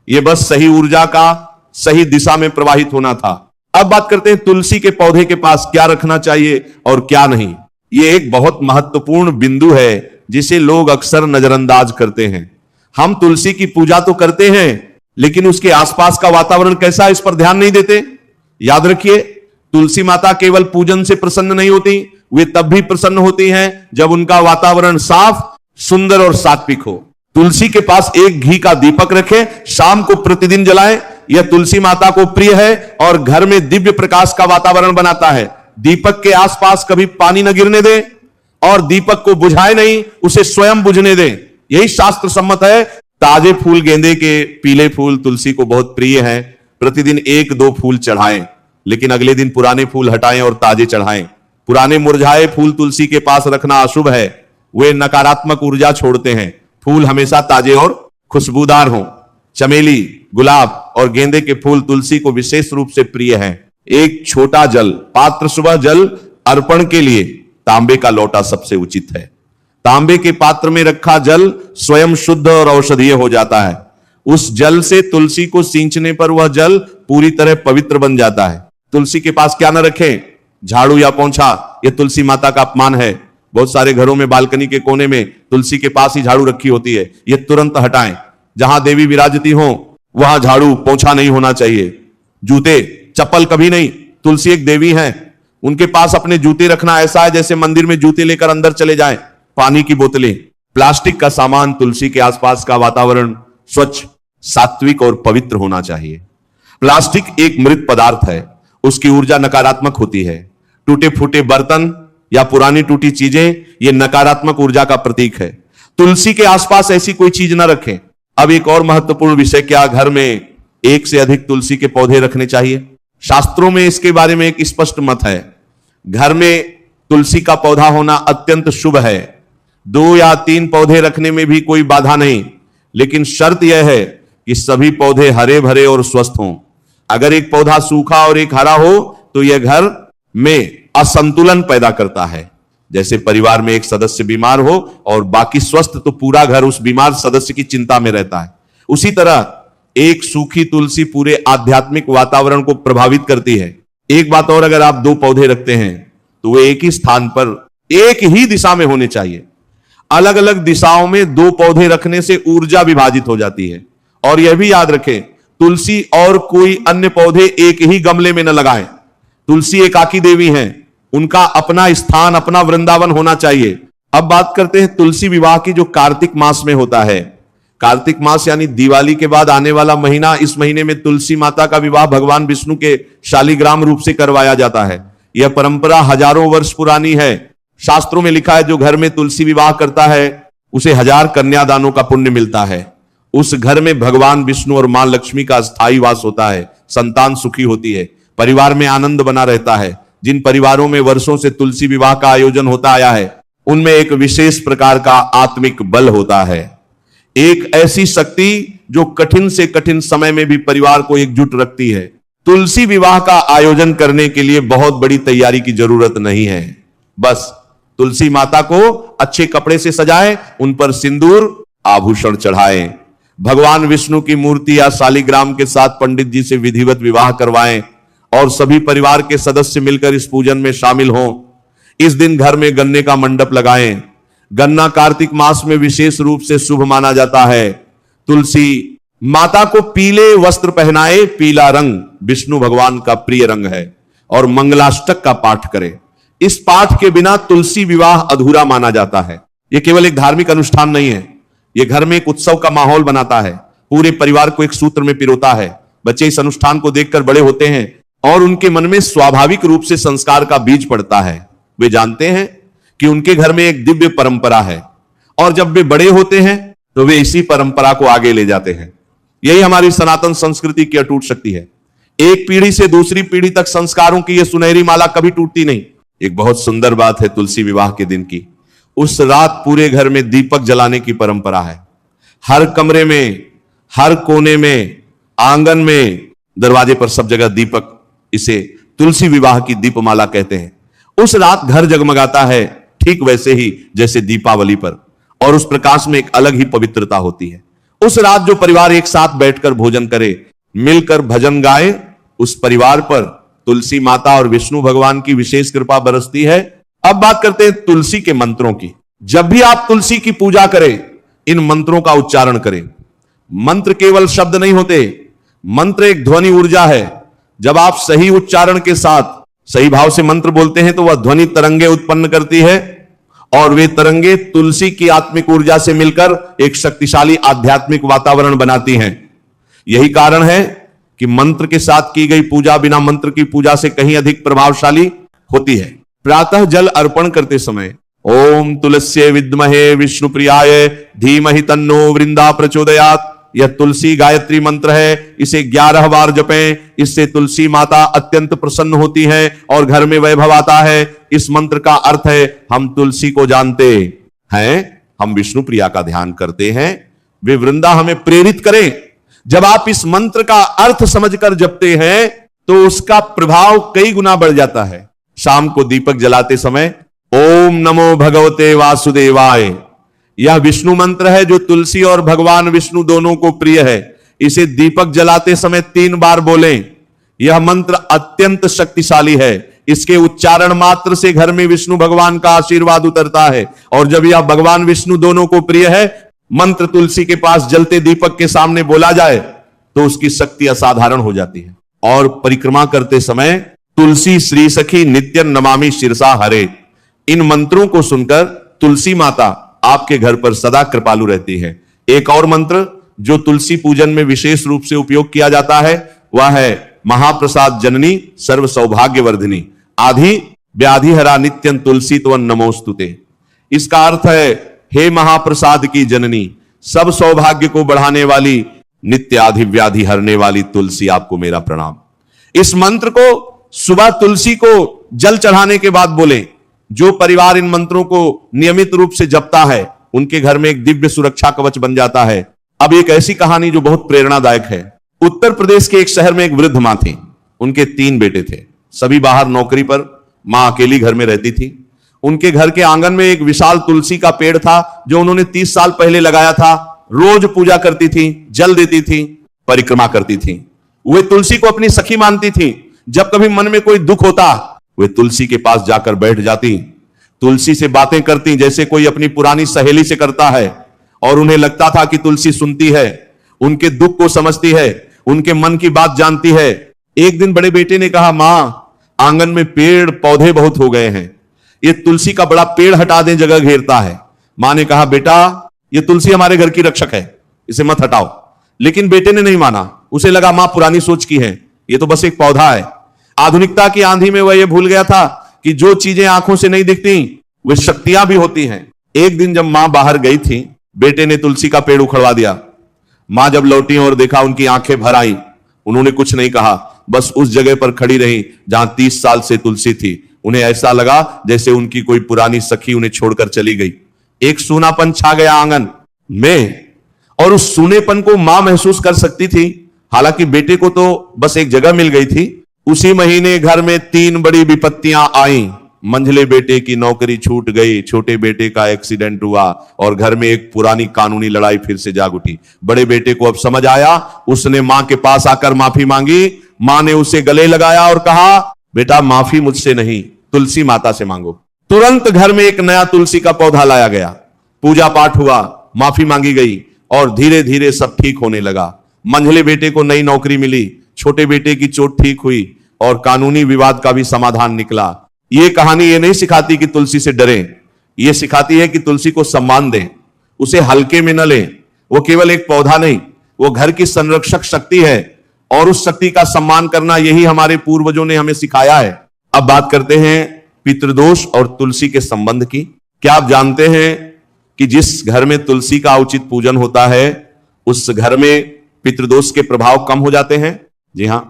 यह बस सही ऊर्जा का सही दिशा में प्रवाहित होना था। अब बात करते हैं तुलसी के पौधे के पास क्या रखना चाहिए और क्या नहीं। यह एक बहुत महत्वपूर्ण बिंदु है जिसे लोग अक्सर नजरअंदाज करते हैं। हम तुलसी की पूजा तो करते हैं, लेकिन उसके आसपास का वातावरण कैसा है इस पर ध्यान नहीं देते। याद रखिए, तुलसी माता केवल पूजन से प्रसन्न नहीं होती, वे तब भी प्रसन्न होती हैं जब उनका वातावरण साफ, सुंदर और सात्विक हो। तुलसी के पास एक घी का दीपक रखें, शाम को प्रतिदिन जलाएं। यह तुलसी माता को प्रिय है और घर में दिव्य प्रकाश का वातावरण बनाता है। दीपक के आसपास कभी पानी न गिरने दें और दीपक को बुझाए नहीं, उसे स्वयं बुझने दें। यही शास्त्र सम्मत है। ताजे फूल, गेंदे के पीले फूल तुलसी को बहुत प्रिय हैं। प्रतिदिन 1-2 फूल चढ़ाएं, लेकिन अगले दिन पुराने फूल हटाएं और ताजे चढ़ाएं। पुराने मुरझाए फूल तुलसी के पास रखना अशुभ है, वे नकारात्मक ऊर्जा छोड़ते हैं। फूल हमेशा ताजे और खुशबूदार हों। चमेली, गुलाब और गेंदे के फूल तुलसी को विशेष रूप से प्रिय हैं। एक छोटा जल पात्र, सुबह जल अर्पण के लिए तांबे का लोटा सबसे उचित है। तांबे के पात्र में रखा जल स्वयं शुद्ध और औषधीय हो जाता है। उस जल से तुलसी को सींचने पर वह जल पूरी तरह पवित्र बन जाता है। तुलसी के पास क्या न रखें, झाड़ू या पोंछा, यह तुलसी माता का अपमान है। बहुत सारे घरों में बालकनी के कोने में तुलसी के पास ही झाड़ू रखी होती है, यह तुरंत हटाएं। जहां देवी विराजती हो वहां झाड़ू पोंछा नहीं होना चाहिए। जूते, चप्पल कभी नहीं। तुलसी एक देवी है, उनके पास अपने जूते रखना ऐसा है जैसे मंदिर में जूते लेकर अंदर चले जाएं। पानी की बोतलें, प्लास्टिक का सामान, तुलसी के आसपास का वातावरण स्वच्छ, सात्विक और पवित्र होना चाहिए। प्लास्टिक एक मृत पदार्थ है, उसकी ऊर्जा नकारात्मक होती है। टूटे फूटे बर्तन या पुरानी टूटी चीजें, ये नकारात्मक ऊर्जा का प्रतीक है। तुलसी के आसपास ऐसी कोई चीज ना रखें। अब एक और महत्वपूर्ण विषय, क्या घर में एक से अधिक तुलसी के पौधे रखने चाहिए? शास्त्रों में इसके बारे में एक स्पष्ट मत है। घर में तुलसी का पौधा होना अत्यंत शुभ है। 2 या 3 पौधे रखने में भी कोई बाधा नहीं, लेकिन शर्त यह है कि सभी पौधे हरे भरे और स्वस्थ हों। अगर एक पौधा सूखा और एक हरा हो तो यह घर में असंतुलन पैदा करता है। जैसे परिवार में एक सदस्य बीमार हो और बाकी स्वस्थ, तो पूरा घर उस बीमार सदस्य की चिंता में रहता है। उसी तरह एक सूखी तुलसी पूरे आध्यात्मिक वातावरण को प्रभावित करती है। एक बात और, अगर आप 2 पौधे रखते हैं तो वे एक ही स्थान पर एक ही दिशा में होने चाहिए। अलग अलग दिशाओं में 2 पौधे रखने से ऊर्जा विभाजित हो जाती है। और यह भी याद रखें, तुलसी और कोई अन्य पौधे एक ही गमले में न लगाएं। तुलसी एकाकी देवी हैं, उनका अपना स्थान, अपना वृंदावन होना चाहिए। अब बात करते हैं तुलसी विवाह की, जो कार्तिक मास में होता है। कार्तिक मास यानी दिवाली के बाद आने वाला महीना। इस महीने में तुलसी माता का विवाह भगवान विष्णु के शालिग्राम रूप से करवाया जाता है। यह परंपरा हजारों वर्ष पुरानी है। शास्त्रों में लिखा है, जो घर में तुलसी विवाह करता है उसे 1000 कन्यादानों का पुण्य मिलता है। उस घर में भगवान विष्णु और मां लक्ष्मी का स्थायी वास होता है। संतान सुखी होती है, परिवार में आनंद बना रहता है। जिन परिवारों में वर्षों से तुलसी विवाह का आयोजन होता आया है, उनमें एक विशेष प्रकार का आत्मिक बल होता है। एक ऐसी शक्ति जो कठिन से कठिन समय में भी परिवार को एकजुट रखती है। तुलसी विवाह का आयोजन करने के लिए बहुत बड़ी तैयारी की जरूरत नहीं है। बस तुलसी माता को अच्छे कपड़े से सजाएं, उन पर सिंदूर आभूषण चढ़ाएं, भगवान विष्णु की मूर्ति या शालिग्राम के साथ पंडित जी से विधिवत विवाह करवाएं और सभी परिवार के सदस्य मिलकर इस पूजन में शामिल हों। इस दिन घर में गन्ने का मंडप लगाएं। गन्ना कार्तिक मास में विशेष रूप से शुभ माना जाता है। तुलसी माता को पीले वस्त्र पहनाए। पीला रंग विष्णु भगवान का प्रिय रंग है और मंगलाष्टक का पाठ करें। इस पाठ के बिना तुलसी विवाह अधूरा माना जाता है। यह केवल एक धार्मिक अनुष्ठान नहीं है, यह घर में एक उत्सव का माहौल बनाता है, पूरे परिवार को एक सूत्र में पिरोता है। बच्चे इस अनुष्ठान को देखकर बड़े होते हैं और उनके मन में स्वाभाविक रूप से संस्कार का बीज पड़ता है। वे जानते हैं कि उनके घर में एक दिव्य परंपरा है और जब वे बड़े होते हैं तो वे इसी परंपरा को आगे ले जाते हैं। यही हमारी सनातन संस्कृति की अटूट शक्ति है। एक पीढ़ी से दूसरी पीढ़ी तक संस्कारों की यह सुनहरी माला कभी टूटती नहीं। एक बहुत सुंदर बात है तुलसी विवाह के दिन की। उस रात पूरे घर में दीपक जलाने की परंपरा है। हर कमरे में, हर कोने में, आंगन में, दरवाजे पर सब जगह दीपक। इसे तुलसी विवाह की दीपमाला कहते हैं। उस रात घर जगमगाता है ठीक वैसे ही जैसे दीपावली पर, और उस प्रकाश में एक अलग ही पवित्रता होती है। उस रात जो परिवार एक साथ बैठकर भोजन करे, मिलकर भजन गाए, उस परिवार पर तुलसी माता और विष्णु भगवान की विशेष कृपा बरसती है। अब बात करते हैं तुलसी के मंत्रों की। जब भी आप तुलसी की पूजा करें, इन मंत्रों का उच्चारण करें। मंत्र केवल शब्द नहीं होते, मंत्र एक ध्वनि ऊर्जा है। जब आप सही उच्चारण के साथ सही भाव से मंत्र बोलते हैं तो वह ध्वनि तरंगे उत्पन्न करती है और वे तरंगे तुलसी की आत्मिक ऊर्जा से मिलकर एक शक्तिशाली आध्यात्मिक वातावरण बनाती हैं। यही कारण है कि मंत्र के साथ की गई पूजा बिना मंत्र की पूजा से कहीं अधिक प्रभावशाली होती है। प्रातः जल अर्पण करते समय ओम तुलस्ये विद्महे विष्णुप्रियाय धीमहि तन्नो वृंदा प्रचोदयात्, यह तुलसी गायत्री मंत्र है। इसे 11 बार जपें। इससे तुलसी माता अत्यंत प्रसन्न होती है और घर में वैभव आता है। इस मंत्र का अर्थ है, हम तुलसी को जानते हैं, हम विष्णु प्रिया का ध्यान करते हैं, वे वृंदा हमें प्रेरित करें। जब आप इस मंत्र का अर्थ समझकर जपते हैं तो उसका प्रभाव कई गुना बढ़ जाता है। शाम को दीपक जलाते समय ओम नमो भगवते वासुदेवाय, यह विष्णु मंत्र है जो तुलसी और भगवान विष्णु दोनों को प्रिय है। इसे दीपक जलाते समय 3 बार बोलें। यह मंत्र अत्यंत शक्तिशाली है। इसके उच्चारण मात्र से घर में विष्णु भगवान का आशीर्वाद उतरता है और जब यह भगवान विष्णु दोनों को प्रिय है, मंत्र तुलसी के पास जलते दीपक के सामने बोला जाए तो उसकी शक्ति असाधारण हो जाती है। और परिक्रमा करते समय तुलसी श्री सखी नित्य नमामि शिरसा हरे, इन मंत्रों को सुनकर तुलसी माता आपके घर पर सदा कृपालु रहती है। एक और मंत्र जो तुलसी पूजन में विशेष रूप से उपयोग किया जाता है वह है महाप्रसाद जननी सर्व सौभाग्यवर्धिनी आधि व्याधि हरा नित्यं तुलसी त्वं नमोस्तुते। इसका अर्थ है, हे महाप्रसाद की जननी, सब सौभाग्य को बढ़ाने वाली, नित्य आधि व्याधि हरने वाली तुलसी, आपको मेरा प्रणाम। इस मंत्र को सुबह तुलसी को जल चढ़ाने के बाद बोलें। जो परिवार इन मंत्रों को नियमित रूप से जपता है उनके घर में एक दिव्य सुरक्षा कवच बन जाता है। अब एक ऐसी कहानी जो बहुत प्रेरणादायक है। उत्तर प्रदेश के एक शहर में एक वृद्ध मां थी। उनके 3 बेटे थे, सभी बाहर नौकरी पर, मां अकेली घर में रहती थी। उनके घर के आंगन में एक विशाल तुलसी का पेड़ था जो उन्होंने 30 साल पहले लगाया था। रोज पूजा करती थी, जल देती थी, परिक्रमा करती थी। वे तुलसी को अपनी सखी मानती थी। जब कभी मन में कोई दुख होता वे तुलसी के पास जाकर बैठ जाती, तुलसी से बातें करती जैसे कोई अपनी पुरानी सहेली से करता है, और उन्हें लगता था कि तुलसी सुनती है, उनके दुख को समझती है, उनके मन की बात जानती है। एक दिन बड़े बेटे ने कहा, मां, आंगन में पेड़ पौधे बहुत हो गए हैं, ये तुलसी का बड़ा पेड़ हटा दें, जगह घेरता है। मां ने कहा, बेटा, ये तुलसी हमारे घर की रक्षक है, इसे मत हटाओ। लेकिन बेटे ने नहीं माना। उसे लगा मां पुरानी सोच की है, ये तो बस एक पौधा है। आधुनिकता की आंधी में वह यह भूल गया था कि जो चीजें आंखों से नहीं दिखती वे शक्तियां भी होती हैं। एक दिन जब मां बाहर गई थी, बेटे ने तुलसी का पेड़ उखड़वा दिया। मां जब लौटी और देखा, उनकी आंखें भर आई। उन्होंने कुछ नहीं कहा, बस उस जगह पर खड़ी रही जहां 30 साल से तुलसी थी। उन्हें ऐसा लगा जैसे उनकी कोई पुरानी सखी उन्हें छोड़कर चली गई। एक सूनापन छा गया आंगन में और उस सूनेपन को मां महसूस कर सकती थी। हालांकि बेटे को तो बस एक जगह मिल गई थी। उसी महीने घर में 3 बड़ी विपत्तियां आईं। मंझले बेटे की नौकरी छूट गई, छोटे बेटे का एक्सीडेंट हुआ और घर में एक पुरानी कानूनी लड़ाई फिर से जाग उठी। बड़े बेटे को अब समझ आया, उसने मां के पास आकर माफी मांगी। मां ने उसे गले लगाया और कहा, बेटा माफी मुझसे नहीं, तुलसी माता से मांगो। तुरंत घर में एक नया तुलसी का पौधा लाया गया, पूजा पाठ हुआ, माफी मांगी गई और धीरे धीरे सब ठीक होने लगा। मंझले बेटे को नई नौकरी मिली, छोटे बेटे की चोट ठीक हुई और कानूनी विवाद का भी समाधान निकला। ये कहानी ये नहीं सिखाती कि तुलसी से डरें, ये सिखाती है कि तुलसी को सम्मान दें, उसे हल्के में न लें। वो केवल एक पौधा नहीं, वो घर की संरक्षक शक्ति है और उस शक्ति का सम्मान करना यही हमारे पूर्वजों ने हमें सिखाया है। अब बात करते हैं पितृदोष और तुलसी के संबंध की। क्या आप जानते हैं कि जिस घर में तुलसी का उचित पूजन होता है उस घर में पितृदोष के प्रभाव कम हो जाते हैं? जी हां,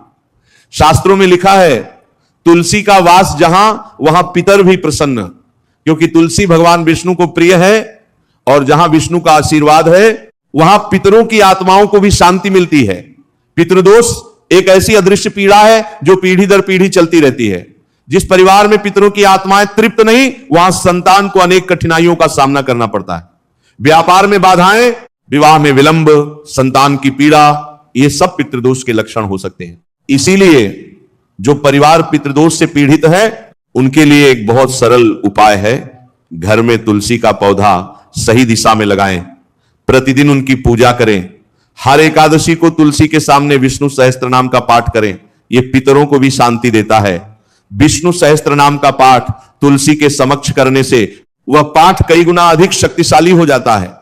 शास्त्रों में लिखा है तुलसी का वास जहां वहां पितर भी प्रसन्न, क्योंकि तुलसी भगवान विष्णु को प्रिय है और जहां विष्णु का आशीर्वाद है वहां पितरों की आत्माओं को भी शांति मिलती है। पितृदोष एक ऐसी अदृश्य पीड़ा है जो पीढ़ी दर पीढ़ी चलती रहती है। जिस परिवार में पितरों की आत्माएं तृप्त नहीं, वहां संतान को अनेक कठिनाइयों का सामना करना पड़ता है। व्यापार में बाधाएं, विवाह में विलंब, संतान की पीड़ा, ये सब पितृदोष के लक्षण हो सकते हैं। इसीलिए जो परिवार पितृदोष से पीड़ित है उनके लिए एक बहुत सरल उपाय है, घर में तुलसी का पौधा सही दिशा में लगाएं, प्रतिदिन उनकी पूजा करें, हर एकादशी को तुलसी के सामने विष्णु सहस्त्र नाम का पाठ करें। यह पितरों को भी शांति देता है। विष्णु सहस्त्र नाम का पाठ तुलसी के समक्ष करने से वह पाठ कई गुना अधिक शक्तिशाली हो जाता है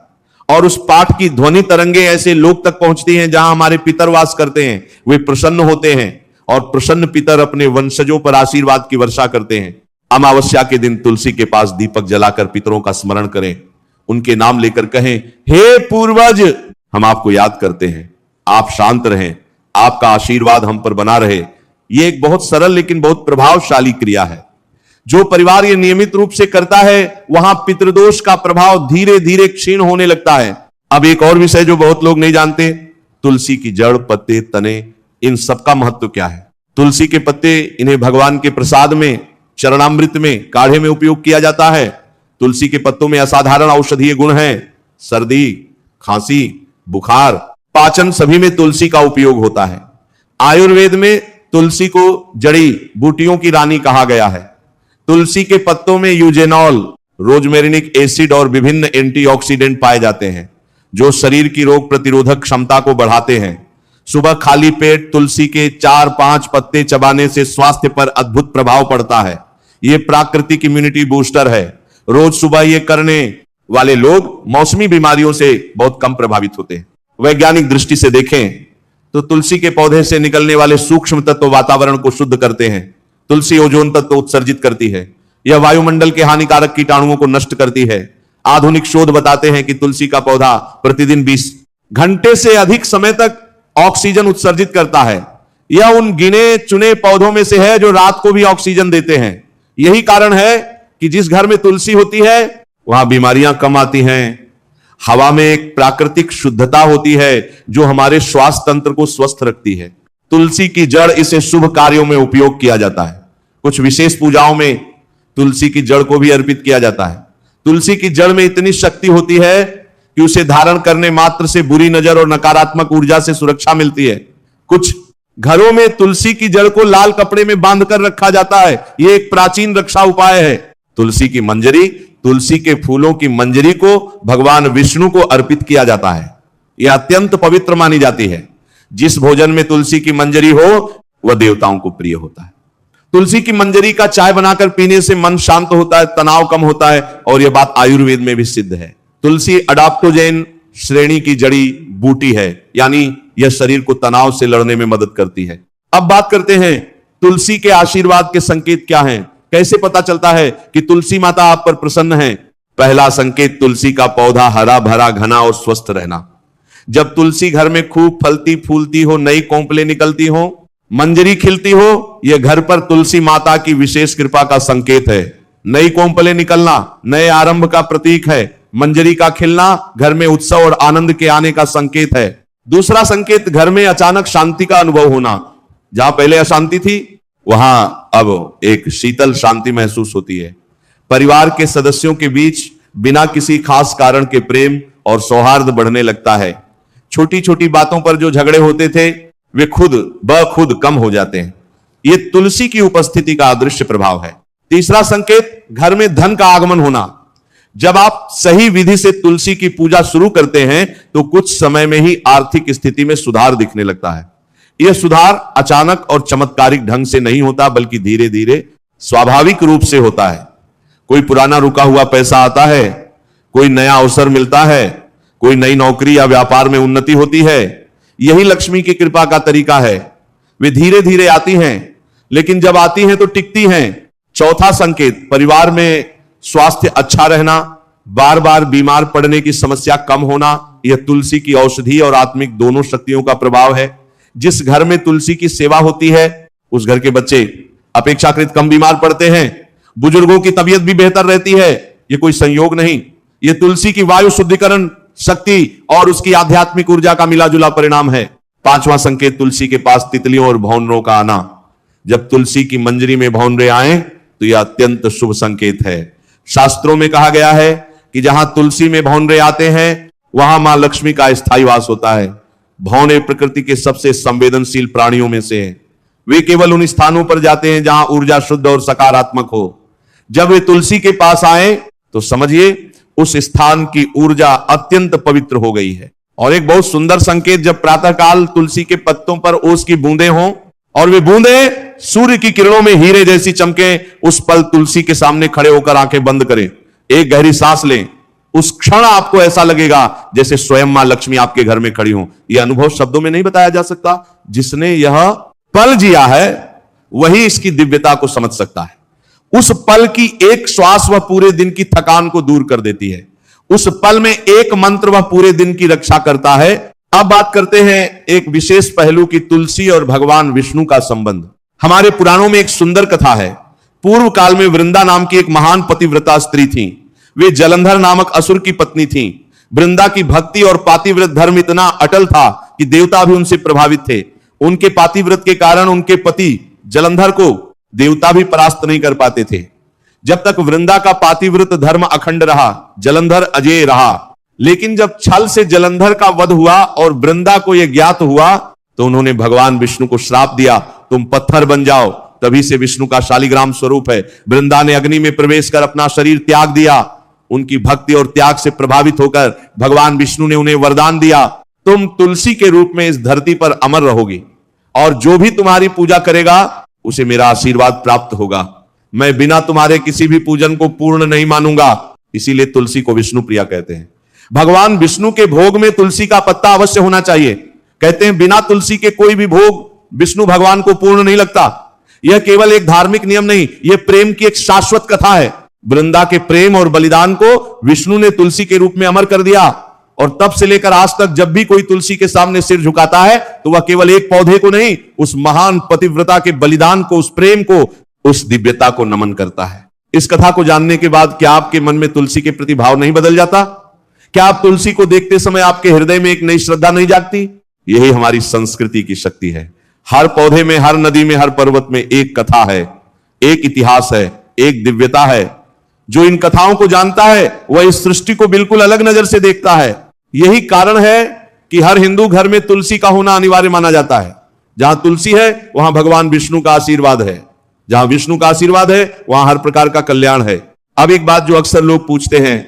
और उस पाठ की ध्वनि तरंगे ऐसे लोग तक पहुंचती हैं जहां हमारे पितर वास करते हैं। वे प्रसन्न होते हैं और प्रसन्न पितर अपने वंशजों पर आशीर्वाद की वर्षा करते हैं। अमावस्या के दिन तुलसी के पास दीपक जलाकर पितरों का स्मरण करें, उनके नाम लेकर कहें, हे पूर्वज, हम आपको याद करते हैं, आप शांत रहें, आपका आशीर्वाद हम पर बना रहे। यह एक बहुत सरल लेकिन बहुत प्रभावशाली क्रिया है। जो परिवार ये नियमित रूप से करता है वहां पितृदोष का प्रभाव धीरे धीरे क्षीण होने लगता है। अब एक और विषय जो बहुत लोग नहीं जानते, तुलसी की जड़, पत्ते, तने, इन सब का महत्व क्या है। तुलसी के पत्ते, इन्हें भगवान के प्रसाद में, चरणामृत में, काढ़े में उपयोग किया जाता है। तुलसी के पत्तों में असाधारण औषधीय गुण हैं। सर्दी, खांसी, बुखार, पाचन सभी में तुलसी का उपयोग होता है। आयुर्वेद में तुलसी को जड़ी बूटियों की रानी कहा गया है। तुलसी के पत्तों में यूजेनॉल, रोजमेरिनिक एसिड और विभिन्न एंटीऑक्सीडेंट पाए जाते हैं जो शरीर की रोग प्रतिरोधक क्षमता को बढ़ाते हैं। सुबह खाली पेट तुलसी के 4-5 पत्ते चबाने से स्वास्थ्य पर अद्भुत प्रभाव पड़ता है। यह प्राकृतिक इम्यूनिटी बूस्टर है। रोज सुबह यह करने वाले लोग मौसमी बीमारियों से बहुत कम प्रभावित होते हैं। वैज्ञानिक दृष्टि से देखें तो तुलसी के पौधे से निकलने वाले सूक्ष्म तत्व वातावरण को शुद्ध करते हैं। तुलसी ओजोन तत्व उत्सर्जित करती है। यह वायुमंडल के हानिकारक कीटाणुओं को नष्ट करती है। आधुनिक शोध बताते हैं कि तुलसी का पौधा प्रतिदिन 20 घंटे से अधिक समय तक ऑक्सीजन उत्सर्जित करता है। यह उन गिने चुने पौधों में से है जो रात को भी ऑक्सीजन देते हैं। यही कारण है कि जिस घर में तुलसी होती है वहां बीमारियां कम आती हैं। हवा में एक प्राकृतिक शुद्धता होती है जो हमारे श्वास तंत्र को स्वस्थ रखती है। तुलसी की जड़, इसे शुभ कार्यों में उपयोग किया जाता है। कुछ विशेष पूजाओं में तुलसी की जड़ को भी अर्पित किया जाता है। तुलसी की जड़ में इतनी शक्ति होती है कि उसे धारण करने मात्र से बुरी नजर और नकारात्मक ऊर्जा से सुरक्षा मिलती है। कुछ घरों में तुलसी की जड़ को लाल कपड़े में बांधकर रखा जाता है। यह एक प्राचीन रक्षा उपाय है। तुलसी की मंजरी, तुलसी के फूलों की मंजरी को भगवान विष्णु को अर्पित किया जाता है। यह अत्यंत पवित्र मानी जाती है। जिस भोजन में तुलसी की मंजरी हो वह देवताओं को प्रिय होता है। तुलसी की मंजरी का चाय बनाकर पीने से मन शांत होता है, तनाव कम होता है और यह बात आयुर्वेद में भी सिद्ध है। तुलसी अडाप्टोजेन श्रेणी की जड़ी बूटी है, यानी यह शरीर को तनाव से लड़ने में मदद करती है। अब बात करते हैं तुलसी के आशीर्वाद के संकेत क्या हैं। कैसे पता चलता है कि तुलसी माता आप पर प्रसन्न है। पहला संकेत, तुलसी का पौधा हरा भरा, घना और स्वस्थ रहना। जब तुलसी घर में खूब फलती फूलती हो, नई कोंपलें निकलती हो, मंजरी खिलती हो, यह घर पर तुलसी माता की विशेष कृपा का संकेत है। नई कोंपलें निकलना नए आरंभ का प्रतीक है। मंजरी का खिलना घर में उत्सव और आनंद के आने का संकेत है। दूसरा संकेत, घर में अचानक शांति का अनुभव होना। जहां पहले अशांति थी वहां अब एक शीतल शांति महसूस होती है। परिवार के सदस्यों के बीच बिना किसी खास कारण के प्रेम और सौहार्द बढ़ने लगता है। छोटी छोटी बातों पर जो झगड़े होते थे वे खुद ब खुद कम हो जाते हैं। यह तुलसी की उपस्थिति का अदृश्य प्रभाव है। तीसरा संकेत, घर में धन का आगमन होना। जब आप सही विधि से तुलसी की पूजा शुरू करते हैं तो कुछ समय में ही आर्थिक स्थिति में सुधार दिखने लगता है। यह सुधार अचानक और चमत्कारिक ढंग से नहीं होता, बल्कि धीरे धीरे स्वाभाविक रूप से होता है। कोई पुराना रुका हुआ पैसा आता है, कोई नया अवसर मिलता है, कोई नई नौकरी या व्यापार में उन्नति होती है। यही लक्ष्मी की कृपा का तरीका है। वे धीरे धीरे आती हैं, लेकिन जब आती हैं तो टिकती हैं। चौथा संकेत, परिवार में स्वास्थ्य अच्छा रहना, बार बार बीमार पड़ने की समस्या कम होना। यह तुलसी की औषधि और आत्मिक दोनों शक्तियों का प्रभाव है। जिस घर में तुलसी की सेवा होती है उस घर के बच्चे अपेक्षाकृत कम बीमार पड़ते हैं। बुजुर्गों की तबीयत भी बेहतर रहती है। यह कोई संयोग नहीं, यह तुलसी की वायु शुद्धिकरण शक्ति और उसकी आध्यात्मिक ऊर्जा का मिलाजुला परिणाम है। पांचवां संकेत, तुलसी के पास तितलियों और भौंरों का आना। जब तुलसी की मंजरी में भौंरे आए तो यह अत्यंत शुभ संकेत है। शास्त्रों में कहा गया है कि जहां तुलसी में भौंरे आते हैं वहां मां लक्ष्मी का स्थायी वास होता है। भौंरे प्रकृति के सबसे संवेदनशील प्राणियों में से हैं। वे केवल उन स्थानों पर जाते हैं जहां ऊर्जा शुद्ध और सकारात्मक हो। जब वे तुलसी के पास आए तो समझिए उस स्थान की ऊर्जा अत्यंत पवित्र हो गई है। और एक बहुत सुंदर संकेत, जब प्रातःकाल तुलसी के पत्तों पर ओस की बूंदें हों और वे बूंदें सूर्य की किरणों में हीरे जैसी चमके, उस पल तुलसी के सामने खड़े होकर आंखें बंद करें, एक गहरी सांस लें। उस क्षण आपको ऐसा लगेगा जैसे स्वयं मां लक्ष्मी आपके घर में खड़ी हो। यह अनुभव शब्दों में नहीं बताया जा सकता। जिसने यह पल जिया है वही इसकी दिव्यता को समझ सकता है। उस पल की एक श्वास वह पूरे दिन की थकान को दूर कर देती है। उस पल में एक मंत्र वह पूरे दिन की रक्षा करता है। अब बात करते हैं एक विशेष पहलू की, तुलसी और भगवान विष्णु का संबंध। हमारे पुराणों में एक सुंदर कथा है। पूर्व काल में वृंदा नाम की एक महान पतिव्रता स्त्री थी। वे जलंधर नामक असुर की पत्नी थी। वृंदा की भक्ति और पातिव्रत धर्म इतना अटल था कि देवता भी उनसे प्रभावित थे। उनके पातिव्रत के कारण उनके पति जलंधर को देवता भी परास्त नहीं कर पाते थे। जब तक वृंदा का पातिव्रत धर्म अखंड रहा, जलंधर अजेय रहा। लेकिन जब छल से जलंधर का वध हुआ और वृंदा को यह ज्ञात हुआ तो उन्होंने भगवान विष्णु को श्राप दिया, तुम पत्थर बन जाओ। तभी से विष्णु का शालिग्राम स्वरूप है। वृंदा ने अग्नि में प्रवेश कर अपना शरीर त्याग दिया। उनकी भक्ति और त्याग से प्रभावित होकर भगवान विष्णु ने उन्हें वरदान दिया, तुम तुलसी के रूप में इस धरती पर अमर रहोगी और जो भी तुम्हारी पूजा करेगा उसे मेरा आशीर्वाद प्राप्त होगा। मैं बिना तुम्हारे किसी भी पूजन को पूर्ण नहीं मानूंगा। इसीलिए तुलसी को विष्णु प्रिया कहते हैं। भगवान विष्णु के भोग में तुलसी का पत्ता अवश्य होना चाहिए। कहते हैं बिना तुलसी के कोई भी भोग विष्णु भगवान को पूर्ण नहीं लगता। यह केवल एक धार्मिक नियम नहीं, यह प्रेम की एक शाश्वत कथा है। वृंदा के प्रेम और बलिदान को विष्णु ने तुलसी के रूप में अमर कर दिया और तब से लेकर आज तक जब भी कोई तुलसी के सामने सिर झुकाता है तो वह केवल एक पौधे को नहीं, उस महान पतिव्रता के बलिदान को, उस प्रेम को, उस दिव्यता को नमन करता है। इस कथा को जानने के बाद क्या आपके मन में तुलसी के प्रति भाव नहीं बदल जाता? क्या आप तुलसी को देखते समय आपके हृदय में एक नई श्रद्धा नहीं जागती? यही हमारी संस्कृति की शक्ति है। हर पौधे में, हर नदी में, हर पर्वत में एक कथा है, एक इतिहास है, एक दिव्यता है। जो इन कथाओं को जानता है वह इस सृष्टि को बिल्कुल अलग नजर से देखता है। यही कारण है कि हर हिंदू घर में तुलसी का होना अनिवार्य माना जाता है। जहां तुलसी है वहां भगवान विष्णु का आशीर्वाद है। जहां विष्णु का आशीर्वाद है वहां हर प्रकार का कल्याण है। अब एक बात जो अक्सर लोग पूछते हैं,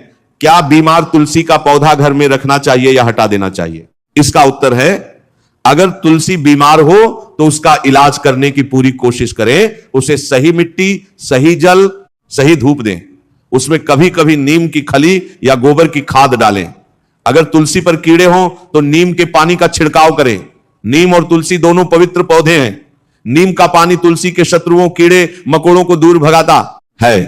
क्या बीमार तुलसी का पौधा घर में रखना चाहिए या हटा देना चाहिए? इसका उत्तर है, अगर तुलसी बीमार हो तो उसका इलाज करने की पूरी कोशिश करें। उसे सही मिट्टी, सही जल, सही धूप दें। उसमें कभी कभी नीम की खली या गोबर की खाद डालें। अगर तुलसी पर कीड़े हों तो नीम के पानी का छिड़काव करें। नीम और तुलसी दोनों पवित्र पौधे हैं। नीम का पानी तुलसी के शत्रुओं, कीड़े मकोड़ों को दूर भगाता है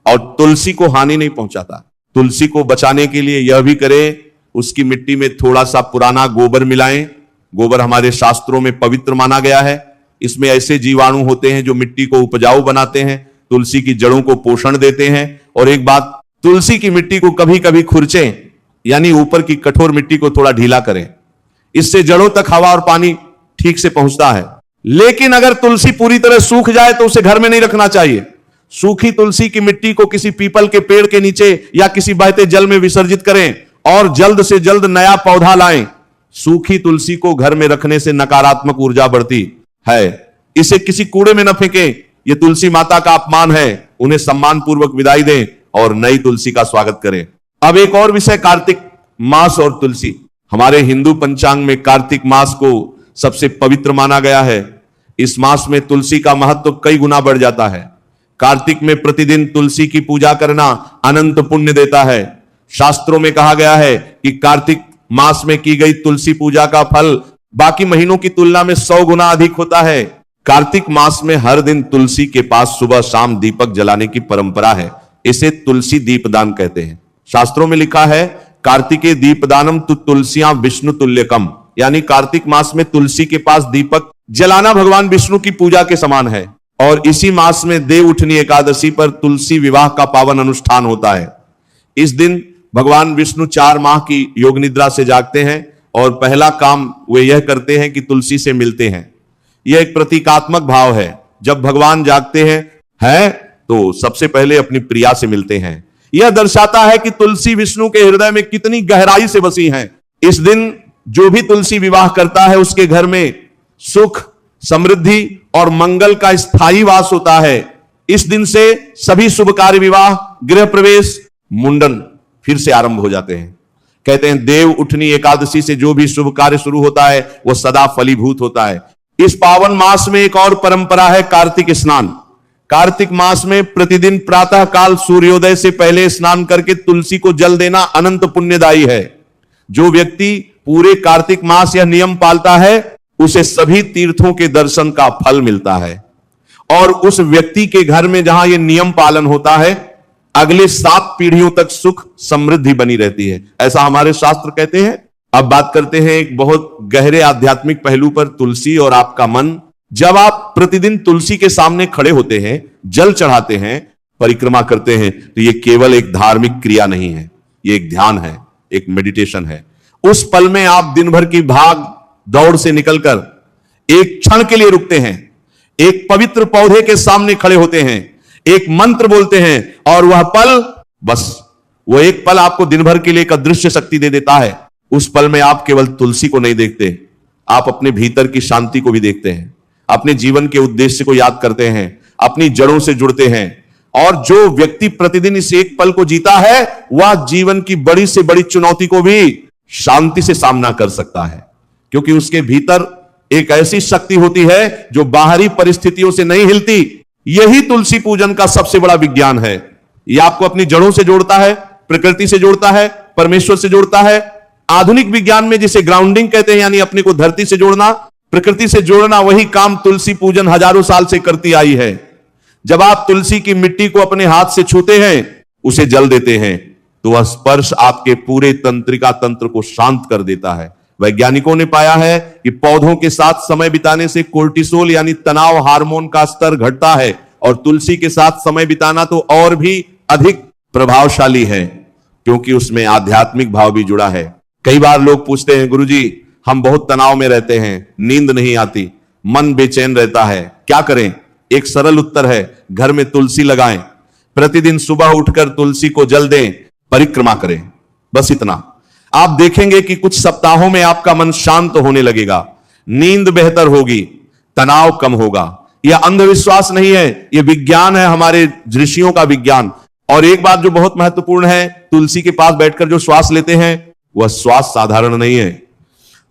और तुलसी को हानि नहीं पहुंचाता। तुलसी को बचाने के लिए यह भी करें, उसकी मिट्टी में थोड़ा सा पुराना गोबर मिलाएं। गोबर हमारे शास्त्रों में पवित्र माना गया है। इसमें ऐसे जीवाणु होते हैं जो मिट्टी को उपजाऊ बनाते हैं, तुलसी की जड़ों को पोषण देते हैं। और एक बात तुलसी की मिट्टी को कभी कभी खुरचें, यानी ऊपर की कठोर मिट्टी को थोड़ा ढीला करें। इससे जड़ों तक हवा और पानी ठीक से पहुंचता है। लेकिन अगर तुलसी पूरी तरह सूख जाए तो उसे घर में नहीं रखना चाहिए। सूखी तुलसी की मिट्टी को किसी पीपल के पेड़ के नीचे या किसी बहते जल में विसर्जित करें और जल्द से जल्द नया पौधा लाएं। सूखी तुलसी को घर में रखने से नकारात्मक ऊर्जा बढ़ती है। इसे किसी कूड़े में न फेंकें, यह तुलसी माता का अपमान है। उन्हें सम्मान पूर्वक विदाई दें और नई तुलसी का स्वागत करें। अब एक और विषय, कार्तिक मास और तुलसी। हमारे हिंदू पंचांग में कार्तिक मास को सबसे पवित्र माना गया है। इस मास में तुलसी का महत्व कई गुना बढ़ जाता है। कार्तिक में प्रतिदिन तुलसी की पूजा करना अनंत पुण्य देता है। शास्त्रों में कहा गया है कि कार्तिक मास में की गई तुलसी पूजा का फल बाकी महीनों की तुलना में 100 गुना अधिक होता है। कार्तिक मास में हर दिन तुलसी के पास सुबह शाम दीपक जलाने की परंपरा है। इसे तुलसी दीपदान कहते हैं। शास्त्रों में लिखा है, कार्तिके दीपदानम तु तुलसियां विष्णु तुल्यकम, यानी कार्तिक मास में तुलसी के पास दीपक जलाना भगवान विष्णु की पूजा के समान है। और इसी मास में देव उठनी एकादशी पर तुलसी विवाह का पावन अनुष्ठान होता है। इस दिन भगवान विष्णु 4 माह की योग निद्रा से जागते हैं और पहला काम वे यह करते हैं कि तुलसी से मिलते हैं। यह एक प्रतीकात्मक भाव है। जब भगवान जागते हैं तो सबसे पहले अपनी प्रिया से मिलते हैं। यह दर्शाता है कि तुलसी विष्णु के हृदय में कितनी गहराई से बसी हैं। इस दिन जो भी तुलसी विवाह करता है उसके घर में सुख, समृद्धि और मंगल का स्थायी वास होता है। इस दिन से सभी शुभ कार्य, विवाह, गृह प्रवेश, मुंडन फिर से आरंभ हो जाते हैं। कहते हैं देव उठनी एकादशी से जो भी शुभ कार्य शुरू होता है वह सदा फलीभूत होता है। इस पावन मास में एक और परंपरा है, कार्तिक स्नान। कार्तिक मास में प्रतिदिन प्रातः काल सूर्योदय से पहले स्नान करके तुलसी को जल देना अनंत पुण्यदायी है। जो व्यक्ति पूरे कार्तिक मास यह नियम पालता है उसे सभी तीर्थों के दर्शन का फल मिलता है। और उस व्यक्ति के घर में जहां यह नियम पालन होता है अगले 7 पीढ़ियों तक सुख समृद्धि बनी रहती है, ऐसा हमारे शास्त्र कहते हैं। अब बात करते हैं एक बहुत गहरे आध्यात्मिक पहलू पर, तुलसी और आपका मन। जब आप प्रतिदिन तुलसी के सामने खड़े होते हैं, जल चढ़ाते हैं, परिक्रमा करते हैं, तो यह केवल एक धार्मिक क्रिया नहीं है, यह एक ध्यान है, एक मेडिटेशन है। उस पल में आप दिन भर की भाग दौड़ से निकलकर एक क्षण के लिए रुकते हैं, एक पवित्र पौधे के सामने खड़े होते हैं, एक मंत्र बोलते हैं और वह पल, बस वो एक पल आपको दिन भर के लिए एक अदृश्य शक्ति दे देता है। उस पल में आप केवल तुलसी को नहीं देखते, आप अपने भीतर की शांति को भी देखते हैं, अपने जीवन के उद्देश्य को याद करते हैं, अपनी जड़ों से जुड़ते हैं। और जो व्यक्ति प्रतिदिन इस एक पल को जीता है वह जीवन की बड़ी से बड़ी चुनौती को भी शांति से सामना कर सकता है, क्योंकि उसके भीतर एक ऐसी शक्ति होती है जो बाहरी परिस्थितियों से नहीं हिलती। यही तुलसी पूजन का सबसे बड़ा विज्ञान है। यह आपको अपनी जड़ों से जोड़ता है, प्रकृति से जोड़ता है, परमेश्वर से जोड़ता है। आधुनिक विज्ञान में जिसे ग्राउंडिंग कहते हैं, यानी अपने को धरती से जोड़ना, प्रकृति से जोड़ना, वही काम तुलसी पूजन हजारों साल से करती आई है। जब आप तुलसी की मिट्टी को अपने हाथ से छूते हैं, उसे जल देते हैं, तो वह स्पर्श आपके पूरे तंत्रिका तंत्र को शांत कर देता है। वैज्ञानिकों ने पाया है कि पौधों के साथ समय बिताने से कोर्टिसोल यानी तनाव हार्मोन का स्तर घटता है, और तुलसी के साथ समय बिताना तो और भी अधिक प्रभावशाली है, क्योंकि उसमें आध्यात्मिक भाव भी जुड़ा है। कई बार लोग पूछते हैं, गुरुजी हम बहुत तनाव में रहते हैं, नींद नहीं आती, मन बेचैन रहता है, क्या करें? एक सरल उत्तर है, घर में तुलसी लगाएं, प्रतिदिन सुबह उठकर तुलसी को जल दें, परिक्रमा करें, बस इतना। आप देखेंगे कि कुछ सप्ताहों में आपका मन शांत होने लगेगा, नींद बेहतर होगी, तनाव कम होगा। यह अंधविश्वास नहीं है, यह विज्ञान है, हमारे ऋषियों का विज्ञान। और एक बात जो बहुत महत्वपूर्ण है, तुलसी के पास बैठकर जो श्वास लेते हैं वह श्वास साधारण नहीं है।